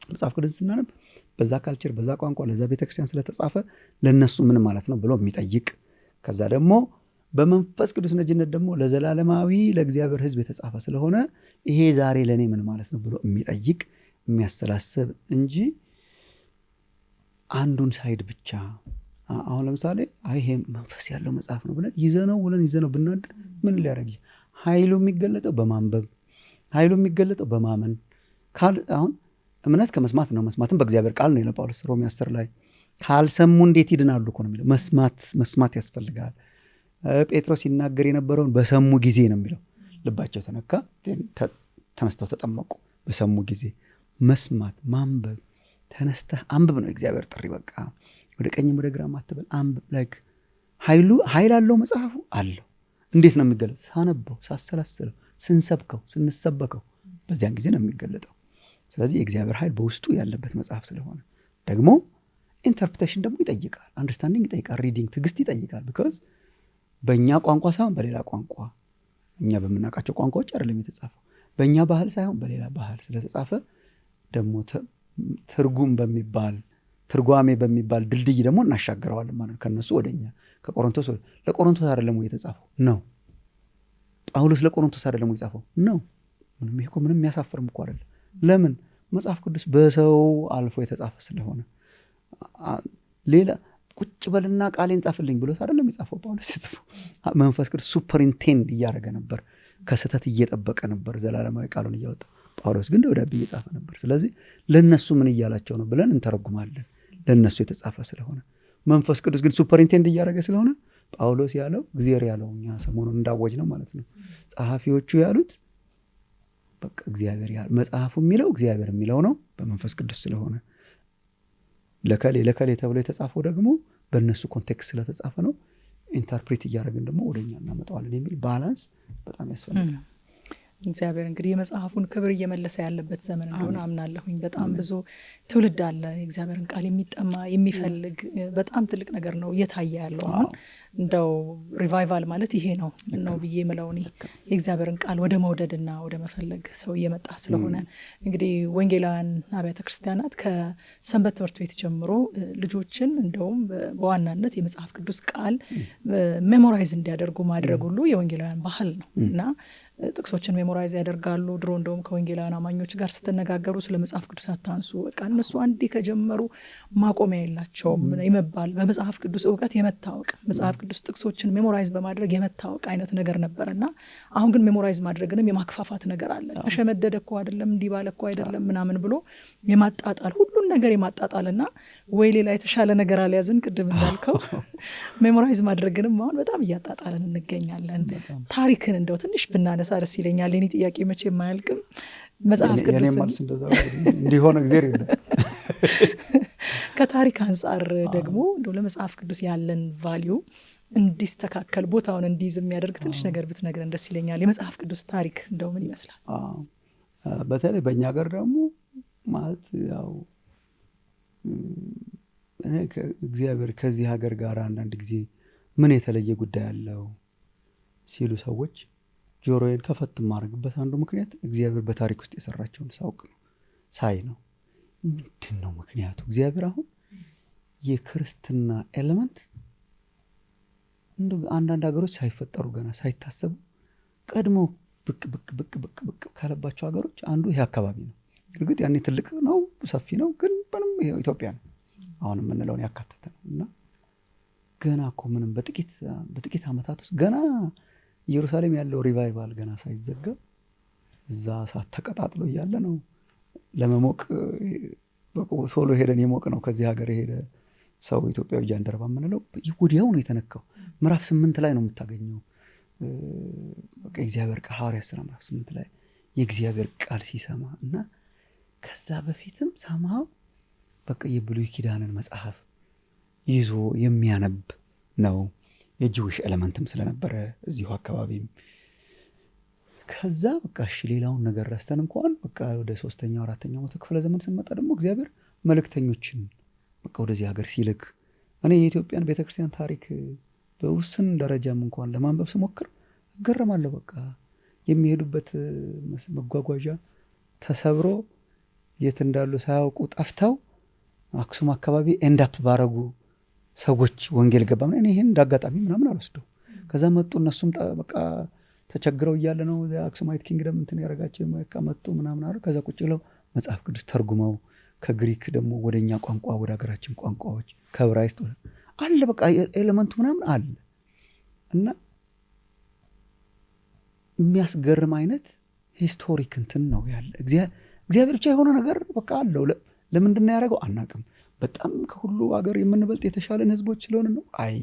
[SPEAKER 2] መጽሐፍ ቅዱስ ስናነብ በዛ ካልቸር በዛ ቋንቋ ለዛ ቤተክርስቲያን ስለተጻፈ ለነሱ ምን ማለት ነው ብሎ የሚጠይቅ፣ ከዛ ደግሞ በመንፈስ ቅዱስ ነጅነት ደግሞ ለዘላለማዊ ለእግዚአብሔር ሕዝብ የተጻፈ ስለሆነ ይሄ ዛሬ ለኔ ምን ማለት ነው ብሎ የሚጠይቅ የሚያሰላስብ እንጂ አንዱን ሳይድ ብቻ። አሁን ለምሳሌ ይሄ መንፈስ ያለው መጽሐፍ ነው ብለን ይዘነው ብናድር ምን ሊያደርግ? ኃይሉ የሚገለጠው በማንበብ ኃይሉ የሚገለጠው በማመን አሁን እምነት ከመስማት ነው፣ መስማትም በእግዚአብሔር ቃል ነው ይላል ጳውሎስ ሮሜ 10 ላይ። ካልሰሙ እንዴት ይድናሉ እኮ ነው የሚለው። መስማት ያስፈልጋል። ጴጥሮስ ሲናገር የነበረውን በሰሙ ጊዜ ነው የሚለው። ልባቸው ተነካ፣ ተነስተው ተጠመቁ። በሰሙ ጊዜ መስማት፣ ማንበብ፣ ተነስተህ አንብብ ነው የእግዚአብሔር ጥሪ። በቃ ወደ ቀኝም ወደ ግራም አትበል፣ አንብብ። ላይክ ኃይል አለው መጽሐፉ አለው። እንዴት ነው የሚገለጠው? ሳነበው፣ ሳሰላስለው፣ ስንሰብከው፣ ስንሰበከው በዚያን ጊዜ ነው የሚገለጠው። ስለዚህ የእግዚአብሔር ኃይል በውስጡ ያለበት መጽሐፍ ስለሆነ ደግሞ ኢንተርፕሬቴሽን ደግሞ ይጠይቃል፣ አንደርስታንዲንግ ይጠይቃል፣ ሪዲንግ ትዕግስት ይጠይቃል። ቢኮዝ በእኛ ቋንቋ ሳይሆን በሌላ ቋንቋ፣ እኛ በምናውቃቸው ቋንቋዎች አይደለም የተጻፈው። በእኛ ባህል ሳይሆን በሌላ ባህል ስለተጻፈ ደግሞ ትርጓሜ በሚባል ድልድይ ደግሞ እናሻገረዋለን ማለት ነው። ከነሱ ወደኛ ከቆሮንቶስ ለቆሮንቶስ አይደለም የተጻፈው ነው። ጳውሎስ ለቆሮንቶስ አይደለም የጻፈው ነው። ምንም የሚያሳፍርም እኮ አይደለም። ለምን? መጽሐፍ ቅዱስ በሰው አልፎ የተጻፈ ስለሆነ። ሌላ ቁጭ በልና ቃሌን ጻፍልኝ ብሎት አይደለም የጻፈው ጳውሎስ። የጻፈው መንፈስ ቅዱስ ሱፐርኢንቴንድ እያደረገ ነበር፣ ከስህተት እየጠበቀ ነበር፣ ዘላለማዊ ቃሉን እያወጣ። ጳውሎስ ግን ደብዳቤ እየጻፈ ነበር። ስለዚህ ለነሱ ምን እያላቸው ነው ብለን እንተረጉማለን፣ ለነሱ የተጻፈ ስለሆነ። መንፈስ ቅዱስ ግን ሱፐርኢንቴንድ እያደረገ ስለሆነ ጳውሎስ ያለው እግዚአብሔር ያለው እኛ ሰሞኑን እንዳወጅ ነው ማለት ነው። ጸሐፊዎቹ ያሉት በቃ እግዚአብሔር ያለው፣ መጽሐፉ የሚለው እግዚአብሔር የሚለው ነው በመንፈስ ቅዱስ ስለሆነ። ለከሌ ተብሎ የተጻፈው ደግሞ በእነሱ ኮንቴክስት ስለተጻፈ ነው። ኢንተርፕሬት እያደረግን ደግሞ ወደኛ እናመጣዋለን የሚል ባላንስ በጣም ያስፈልጋል።
[SPEAKER 1] እግዚአብሔር እንግዲህ የመጽሐፉን ክብር እየመለሰ ያለበት ዘመን እንደሆነ አምናለሁኝ። በጣም ብዙ ትውልድ አለ የእግዚአብሔርን ቃል የሚጠማ የሚፈልግ፣ በጣም ትልቅ ነገር ነው እየታየ ያለው። አሁን እንደው ሪቫይቫል ማለት ይሄ ነው ብዬ የምለው እኔ የእግዚአብሔርን ቃል ወደ መውደድና ወደ መፈለግ ሰው እየመጣ ስለሆነ እንግዲህ ወንጌላውያን አብያተ ክርስቲያናት ከሰንበት ትምህርት ቤት ጀምሮ ልጆችን እንደውም በዋናነት የመጽሐፍ ቅዱስ ቃል ሜሞራይዝ እንዲያደርጉ ማድረግ ሁሉ የወንጌላውያን ባህል ነው እና ጥቅሶችን ሜሞራይዝ ያደርጋሉ። ድሮ እንደውም ከወንጌላውያን አማኞች ጋር ስትነጋገሩ ስለ መጽሐፍ ቅዱስ አታንሱ፣ በቃ እነሱ አንዴ ከጀመሩ ማቆሚያ የላቸውም ይመባል። በመጽሐፍ ቅዱስ እውቀት የመታወቅ መጽሐፍ ቅዱስ ጥቅሶችን ሜሞራይዝ በማድረግ የመታወቅ አይነት ነገር ነበርና አሁን ግን ሜሞራይዝ ማድረግንም የማክፋፋት ነገር አለ። ተሸመደደ እኮ አይደለም እንዲህ ባለ እኮ አይደለም ምናምን ብሎ የማጣጣል ሁሉን ነገር የማጣጣልና ወይ ሌላ የተሻለ ነገር አልያዝን ቅድም እንዳልከው ሜሞራይዝ ማድረግንም አሁን በጣም እያጣጣልን እንገኛለን። ታሪክን እንደው ትንሽ ብናነሳ ደስ ይለኛል። የኔ ጥያቄ መቼ የማያልቅም። መጽሐፍ ቅዱስ
[SPEAKER 2] እንዲሆነ እግዚአብሔር ይላል።
[SPEAKER 1] ከታሪክ አንጻር ደግሞ እንደው ለመጽሐፍ ቅዱስ ያለን ቫልዩ እንዲስተካከል ቦታውን እንዲይዝ የሚያደርግ ትንሽ ነገር ብትነግረን ደስ ይለኛል። የመጽሐፍ ቅዱስ ታሪክ እንደው ምን ይመስላል?
[SPEAKER 2] በተለይ በእኛ ሀገር ደግሞ ማለት ያው እግዚአብሔር ከዚህ ሀገር ጋር አንዳንድ ጊዜ ምን የተለየ ጉዳይ አለው ሲሉ ሰዎች ጆሮዬን ከፈት የማደርግበት አንዱ ምክንያት እግዚአብሔር በታሪክ ውስጥ የሰራቸውን ሳውቅ ነው፣ ሳይ ነው። ምንድን ነው ምክንያቱ? እግዚአብሔር አሁን የክርስትና ኤሌመንት አንዳንድ ሀገሮች ሳይፈጠሩ ገና ሳይታሰቡ ቀድሞ ብቅ ብቅ ብቅ ብቅ ብቅ ካለባቸው ሀገሮች አንዱ ይሄ አካባቢ ነው። እርግጥ ያኔ ትልቅ ነው ሰፊ ነው፣ ግን ምንም ኢትዮጵያ ነው አሁን የምንለውን ያካተተ ነው እና ገና እኮ ምንም በጥቂት ዓመታት ውስጥ ገና ኢየሩሳሌም ያለው ሪቫይቫል ገና ሳይዘጋ እዛ እሳት ተቀጣጥሎ እያለ ነው ለመሞቅ ቶሎ ሄደን የሞቅ ነው ከዚህ ሀገር የሄደ ሰው ኢትዮጵያዊ ጃንደረባ የምንለው ወዲያው ነው የተነካው። ምዕራፍ 8 ላይ ነው የምታገኘው እግዚአብሔር ቃል ሐዋርያት ሥራ ምዕራፍ 8 ላይ የእግዚአብሔር ቃል ሲሰማ እና ከዛ በፊትም ሰማው በቃ የብሉይ ኪዳንን መጽሐፍ ይዞ የሚያነብ ነው። የጂዊሽ ኤሌመንትም ስለነበረ እዚሁ አካባቢም ከዛ በቃ እሺ ሌላውን ነገር ረስተን እንኳን በቃ ወደ 3ኛው 4ኛው መቶ ክፍለ ዘመን ስንመጣ ደግሞ እግዚአብሔር መልእክተኞችን በቃ ወደዚህ ሀገር ሲልክ እኔ የኢትዮጵያን ቤተክርስቲያን ታሪክ በውስን ደረጃም እንኳን ለማንበብ ስሞክር እገረማለሁ። በቃ የሚሄዱበት መጓጓዣ ተሰብሮ የት እንዳሉ ሳያውቁ ጠፍተው አክሱም አካባቢ ኤንዳፕ ባረጉ ሰዎች ወንጌል ገባ እኔ ይሄን እንዳጋጣሚ ምናምን አልወስደው። ከዛ መጡ እነሱም በቃ ተቸግረው እያለ ነው አክሱማይት ኪንግደም እንትን ያረጋቸው መጡ ምናምን አሉ። ከዛ ቁጭ ብለው መጽሐፍ ቅዱስ ተርጉመው ከግሪክ ደግሞ ወደኛ ቋንቋ ወደ ሀገራችን ቋንቋዎች ከዕብራይስጥ አለ በቃ ኤሌመንቱ ምናምን አለ እና የሚያስገርም አይነት ሂስቶሪክ እንትን ነው ያለ። እግዚአብሔር ብቻ የሆነ ነገር በቃ አለው። ለምንድን ነው ያደረገው አናቅም። በጣም ከሁሉ ሀገር የምንበልጥ የተሻለን ህዝቦች ስለሆነ ነው? አይ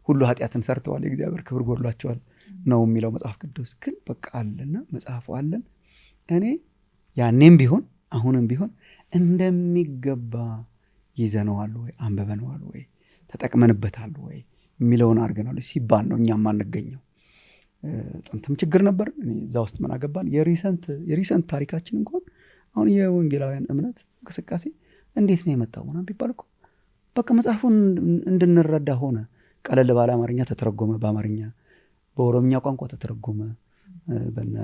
[SPEAKER 2] ሁሉ ኃጢአትን ሰርተዋል የእግዚአብሔር ክብር ጎድሏቸዋል ነው የሚለው መጽሐፍ ቅዱስ። ግን በቃ አለና መጽሐፉ አለን። እኔ ያኔም ቢሆን አሁንም ቢሆን እንደሚገባ ይዘነዋል ወይ አንበበነዋል ወይ ተጠቅመንበታል ወይ የሚለውን አድርገናል ሲባል ነው እኛም አንገኘው። ጥንትም ችግር ነበር። እዛ ውስጥ ምን አገባን? የሪሰንት ታሪካችን እንኳን አሁን የወንጌላውያን እምነት እንቅስቃሴ እንዴት ነው የመጣው ምናምን ቢባል እኮ በቃ መጽሐፉን እንድንረዳ ሆነ። ቀለል ባለ አማርኛ ተተረጎመ፣ በአማርኛ በኦሮምኛ ቋንቋ ተተረጎመ፣ በነ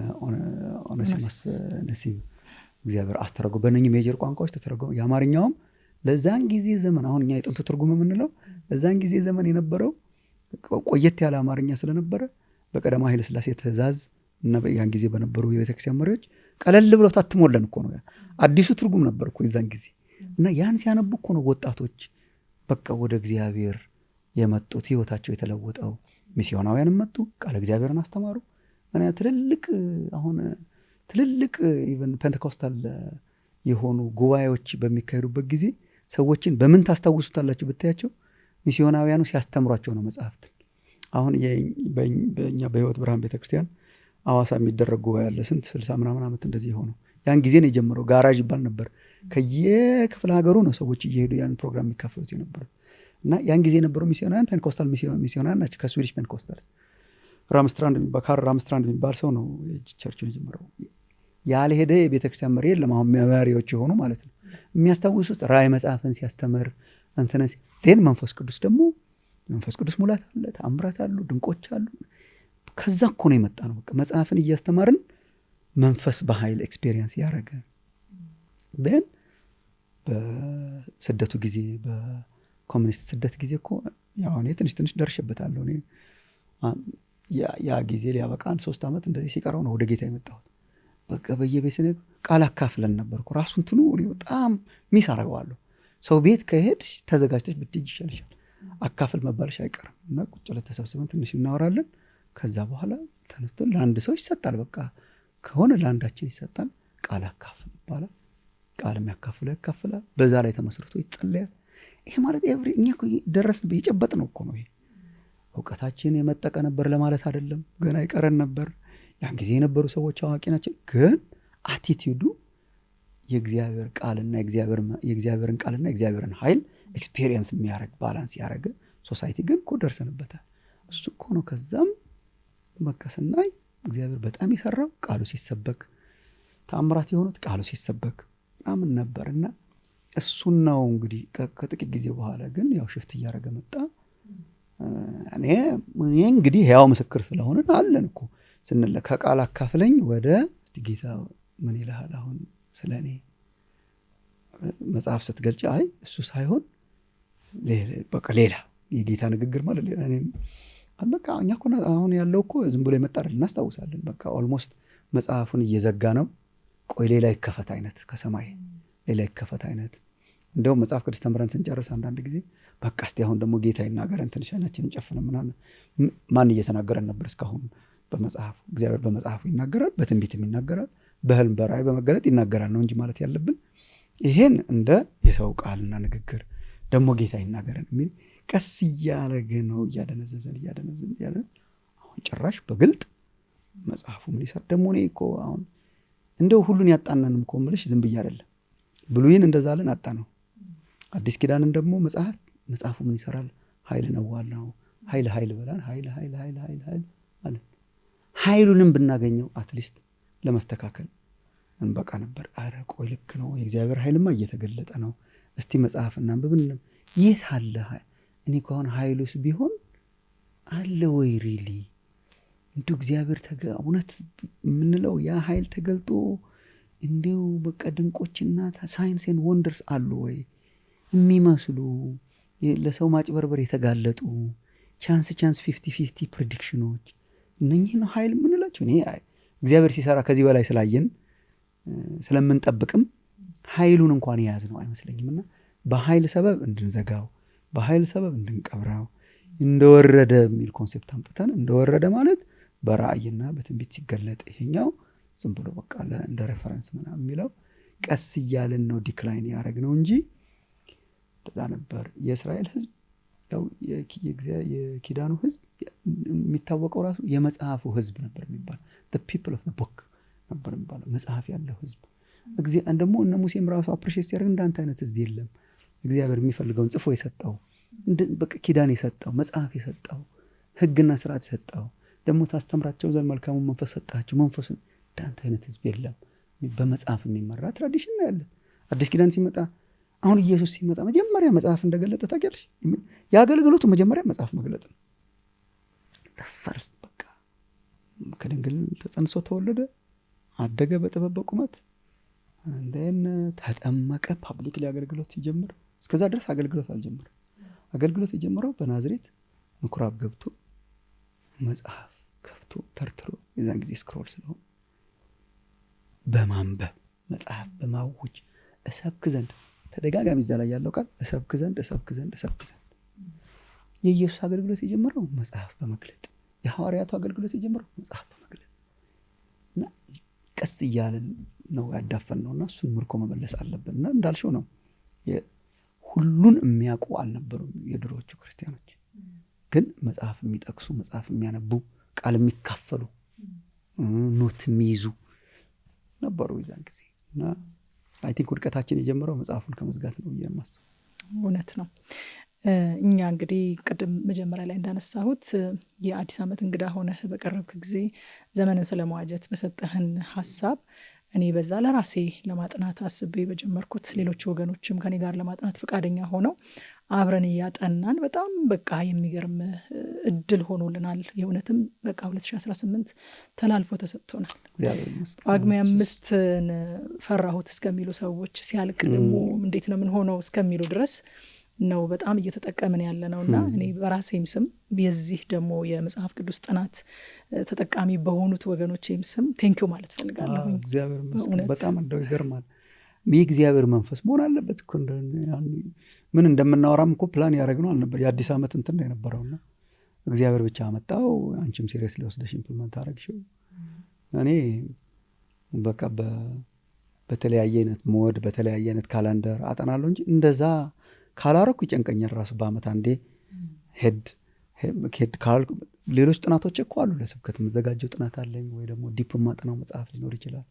[SPEAKER 2] ኦነሲሞስ ነሲብ እግዚአብሔር አስተረጎመ፣ በእነኚህ ሜጀር ቋንቋዎች ተተረጎመ። የአማርኛውም ለዛን ጊዜ ዘመን አሁን እኛ የጥንቱ ትርጉም የምንለው ለዛን ጊዜ ዘመን የነበረው ቆየት ያለ አማርኛ ስለነበረ በቀዳማዊ ኃይለ ሥላሴ ትእዛዝ እና ያን ጊዜ በነበሩ የቤተክርስቲያን መሪዎች ቀለል ብለው ታትሞለን እኮ ነው። አዲሱ ትርጉም ነበር እኮ የዛን ጊዜ እና ያን ሲያነቡ እኮ ነው ወጣቶች በቃ ወደ እግዚአብሔር የመጡት ህይወታቸው የተለወጠው። ሚስዮናውያን መጡ፣ ቃል እግዚአብሔርን አስተማሩ። እና ትልልቅ ኢቨን ፔንቴኮስታል የሆኑ ጉባኤዎች በሚካሄዱበት ጊዜ ሰዎችን በምን ታስታውሱታላችሁ ብታያቸው ሚስዮናውያኑ ሲያስተምሯቸው ነው መጽሐፍትን። አሁን በእኛ በህይወት ብርሃን ቤተክርስቲያን አዋሳ የሚደረግ ጉባኤ ያለ ስንት 60 ምናምን ዓመት እንደዚህ የሆነው ያን ጊዜ ነው የጀመረው። ጋራዥ ይባል ነበር። ከየክፍለ ሀገሩ ነው ሰዎች እየሄዱ ያን ፕሮግራም የሚካፈሉት የነበረው። እና ያን ጊዜ የነበረው ሚስዮናውያን ፔንቴኮስታል ሚስዮናውያን ናቸው፣ ከስዊዲሽ ፔንቴኮስታልስ ካርል ራምስትራንድ የሚባል ሰው ነው ቸርቹን የጀመረው። ያልሄደ የቤተክርስቲያን መሪ የለም። አሁን መሪዎች የሆኑ ማለት ነው የሚያስታውሱት ራእይ መጽሐፍን ሲያስተምር ቴን መንፈስ ቅዱስ ሙላት አለ፣ ተአምራት አሉ፣ ድንቆች አሉ። ከዛ እኮ ነው የመጣ ነው። በቃ መጽሐፍን እያስተማርን መንፈስ በኃይል ኤክስፔሪየንስ ያደረገ ን በስደቱ ጊዜ በኮሚኒስት ስደት ጊዜ እኮ ያው እኔ ትንሽ ደርሼበታለሁ። እኔ ያ ጊዜ ሊያበቃን 3 ዓመት እንደዚህ ሲቀረው ነው ወደ ጌታ የመጣሁት። በቃ በየቤት ቃል አካፍለን ነበር እኮ ራሱን ትኑ በጣም ሚስ አደርገዋለሁ። ሰው ቤት ከሄድ ተዘጋጅተሽ ብትሄጂ ይሻልሻል። አካፍል መባልሽ አይቀርም እና ቁጭ ብለን ተሰብስበን ትንሽ እናወራለን። ከዛ በኋላ ተነስቶ ለአንድ ሰው ይሰጣል። በቃ ከሆነ ለአንዳችን ይሰጣል። ቃል አካፍል ይባላል። ቃል የሚያካፍለው ያካፍላል። በዛ ላይ ተመስርቶ ይጸለያል። ይሄ ማለት እኛ እኮ ደረስን የጨበጥነው እኮ ነው። ይሄ እውቀታችን የመጠቀ ነበር ለማለት አይደለም። ገና ይቀረን ነበር። ያን ጊዜ የነበሩ ሰዎች አዋቂ ናቸው። ግን አቲቲዩዱ የእግዚአብሔር ቃልና የእግዚአብሔርን ቃልና የእግዚአብሔርን ኃይል ኤክስፔሪየንስ የሚያደርግ ባላንስ ያደረገ ሶሳይቲ ግን እኮ ደርሰንበታል። እሱ እኮ ነው። ከዛም በቃ ስናይ እግዚአብሔር በጣም የሰራው ቃሉ ሲሰበክ፣ ተአምራት የሆኑት ቃሉ ሲሰበክ ምናምን ነበርና እሱን ነው እንግዲህ ከጥቂት ጊዜ በኋላ ግን ያው ሽፍት እያደረገ መጣ። እኔ እንግዲህ ሕያው ምስክር ስለሆነ አለን እኮ ስንለ ከቃል አካፍለኝ ወደ እስቲ ጌታ ምን ይልሃል አሁን ስለ እኔ መጽሐፍ ስትገልጭ አይ እሱ ሳይሆን በቃ ሌላ የጌታ ንግግር ማለት ሌላ በቃ እኛ እኮ አሁን ያለው እኮ ዝም ብሎ የመጣ አይደል። እናስታውሳለን። በቃ ኦልሞስት መጽሐፉን እየዘጋ ነው። ቆይ ሌላ ይከፈት አይነት ከሰማይ ሌላ ይከፈት አይነት። እንደውም መጽሐፍ ቅዱስ ተምረን ስንጨርስ አንዳንድ ጊዜ በቃ እስቲ አሁን ደግሞ ጌታ ይናገረን ትንሽ አይናችንን ጨፍነን ምናምን። ማን እየተናገረን ነበር እስካሁን? በመጽሐፉ እግዚአብሔር በመጽሐፉ ይናገራል፣ በትንቢትም ይናገራል፣ በህልም በራእይ በመገለጥ ይናገራል ነው እንጂ ማለት ያለብን ይሄን እንደ የሰው ቃልና ንግግር ደግሞ ጌታ ይናገረን የሚል ቀስ እያደረገ ነው እያደነዘዘን አሁን ጭራሽ በግልጥ መጽሐፉ ምን ይሰራል ደግሞ። እኔ እኮ አሁን እንደው ሁሉን ያጣናንም እኮ የምልሽ ዝም ብዬ አይደለም። ብሉይን እንደዛለን አጣ ነው። አዲስ ኪዳንን ደግሞ መጽሐፉ ምን ይሰራል? ኃይል ነው ዋናው። ኃይል በላን ኃይል አለ። ኃይሉንም ብናገኘው አትሊስት ለመስተካከል እንበቃ ነበር። አረ ቆይ ልክ ነው፣ የእግዚአብሔር ኃይልማ እየተገለጠ ነው። እስቲ መጽሐፍ እናንብብን። የት አለ? እኔ ከሆነ ኃይሉስ ቢሆን አለ ወይ ሪሊ? እንዲሁ እግዚአብሔር እውነት የምንለው ያ ኃይል ተገልጦ እንዲሁ በቃ ድንቆችና ሳይንስን ወንደርስ አሉ ወይ የሚመስሉ ለሰው ማጭበርበር የተጋለጡ ቻንስ 50-50 ፕሬዲክሽኖች እነኚህ ነው ኃይል የምንላቸው። እኔ እግዚአብሔር ሲሰራ ከዚህ በላይ ስላየን ስለምንጠብቅም ኃይሉን እንኳን የያዝ ነው አይመስለኝምና በኃይል ሰበብ እንድንዘጋው፣ በኃይል ሰበብ እንድንቀብራው እንደወረደ የሚል ኮንሴፕት አምጥተን እንደወረደ ማለት በራእይና በትንቢት ሲገለጥ ይሄኛው ዝም ብሎ በቃ እንደ ሬፈረንስ ምናምን የሚለው ቀስ እያልን ነው ዲክላይን ያደረግ ነው እንጂ እንደዛ ነበር። የእስራኤል ህዝብ ያው የኪዳኑ ህዝብ የሚታወቀው ራሱ የመጽሐፉ ህዝብ ነበር የሚባል the people of the book ነበር የሚባለው። መጽሐፍ ያለው ህዝብ ደግሞ እነ ሙሴም ራሱ አፕሪሼት ሲያደርግ እንዳንተ አይነት ህዝብ የለም። እግዚአብሔር የሚፈልገውን ጽፎ የሰጠው በቃ ኪዳን የሰጠው መጽሐፍ የሰጠው ህግና ስርዓት የሰጠው ደግሞ ታስተምራቸው ዘንድ መልካሙን መንፈስ ሰጣቸው። መንፈሱን እንዳንተ አይነት ህዝብ የለም። በመጽሐፍ የሚመራ ትራዲሽን ነው ያለ። አዲስ ኪዳን ሲመጣ አሁን ኢየሱስ ሲመጣ መጀመሪያ መጽሐፍ እንደገለጠ ታውቂያለሽ። የአገልግሎቱ መጀመሪያ መጽሐፍ መግለጥ ነው። ፈርስት በቃ ከድንግል ተጸንሶ ተወለደ፣ አደገ በጥበብ በቁመት፣ እንደን ተጠመቀ። ፓብሊክ አገልግሎት ሲጀምር እስከዛ ድረስ አገልግሎት አልጀመረም። አገልግሎት የጀመረው በናዝሬት ምኩራብ ገብቶ መጽሐፍ ከፍቶ ተርትሮ የዛን ጊዜ ስክሮል ስለሆነ በማንበብ መጽሐፍ በማወጅ እሰብክ ዘንድ ተደጋጋሚ እዛ ላይ ያለው ቃል እሰብክ ዘንድ የኢየሱስ አገልግሎት የጀመረው መጽሐፍ በመግለጥ፣ የሐዋርያቱ አገልግሎት የጀመረው መጽሐፍ በመግለጥ እና ቀስ እያለን ነው ያዳፈን ነውና እሱን ምርኮ መመለስ አለብን። እና እንዳልሽው ነው ሁሉን የሚያውቁ አልነበሩም የድሮዎቹ ክርስቲያኖች። ግን መጽሐፍ የሚጠቅሱ መጽሐፍ የሚያነቡ ቃል የሚካፈሉ ኖት የሚይዙ ነበሩ የዛን ጊዜ። እና አይ ቲንክ ውድቀታችን የጀመረው መጽሐፉን ከመዝጋት ነው ብዬ የማስበው።
[SPEAKER 1] እውነት ነው። እኛ እንግዲህ ቅድም መጀመሪያ ላይ እንዳነሳሁት የአዲስ ዓመት እንግዳ ሆነህ በቀረብክ ጊዜ ዘመንን ስለመዋጀት በሰጠህን ሀሳብ እኔ በዛ ለራሴ ለማጥናት አስቤ በጀመርኩት ሌሎች ወገኖችም ከኔ ጋር ለማጥናት ፈቃደኛ ሆነው አብረን እያጠናን በጣም በቃ የሚገርም እድል ሆኖልናል። የእውነትም በቃ 2018 ተላልፎ ተሰጥቶናል። ጳጉሜ 5 ፈራሁት እስከሚሉ ሰዎች ሲያልቅ ደግሞ እንዴት ነው ምን ሆነው እስከሚሉ ድረስ ነው በጣም እየተጠቀምን ያለ ነውና እኔ በራሴም ስም የዚህ ደግሞ የመጽሐፍ ቅዱስ ጥናት ተጠቃሚ በሆኑት ወገኖቼም ስም ቴንኪው ማለት ፈልጋለሁ።
[SPEAKER 2] እግዚአብሔር ይመስገን። በጣም እንደው ይገርማል። የእግዚአብሔር መንፈስ መሆን አለበት እኮ ምን እንደምናወራም እኮ ፕላን ያደረግነው አልነበር። የአዲስ ዓመት እንትን ነው የነበረውና እግዚአብሔር ብቻ አመጣው። አንቺም ሲሪየስ ሊወስደሽ ኢምፕሊመንት አደረግሽው። እኔ በቃ በተለያየ አይነት ሞድ በተለያየ አይነት ካላንደር አጠናለሁ እንጂ እንደዛ ካላረኩ ይጨንቀኛል ራሱ። በአመት አንዴ ሄድ ካልኩ ሌሎች ጥናቶች እኮ አሉ። ለስብከት የምዘጋጀው ጥናት አለኝ ወይ ደግሞ ዲፕ ማጥናው መጽሐፍ ሊኖር ይችላል።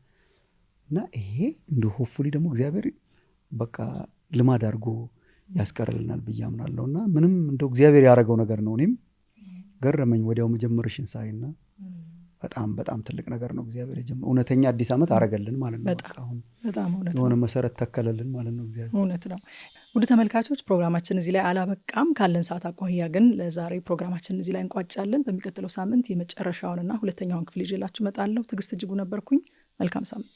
[SPEAKER 2] እና ይሄ እንዲሁ ሆፕፉሊ ደግሞ እግዚአብሔር በቃ ልማድ አድርጎ ያስቀርልናል ብዬ አምናለሁ። እና ምንም እንደው እግዚአብሔር ያደረገው ነገር ነው። እኔም ገረመኝ ወዲያው መጀመርሽን ሳይና በጣም በጣም ትልቅ ነገር ነው። እግዚአብሔር እውነተኛ አዲስ ዓመት አረገልን ማለት ነው። በቃ አሁን
[SPEAKER 1] በጣም እውነት ነው።
[SPEAKER 2] የሆነ መሰረት ተከለልን ማለት ነው። እግዚአብሔር
[SPEAKER 1] እውነት ነው። ውድ ተመልካቾች ፕሮግራማችን እዚህ ላይ አላበቃም። ካለን ሰዓት አኳያ ግን ለዛሬ ፕሮግራማችን እዚህ ላይ እንቋጫለን። በሚቀጥለው ሳምንት የመጨረሻውንና ሁለተኛውን ክፍል ይዤላችሁ እመጣለሁ። ትዕግስት እጅጉ ነበርኩኝ። መልካም ሳምንት።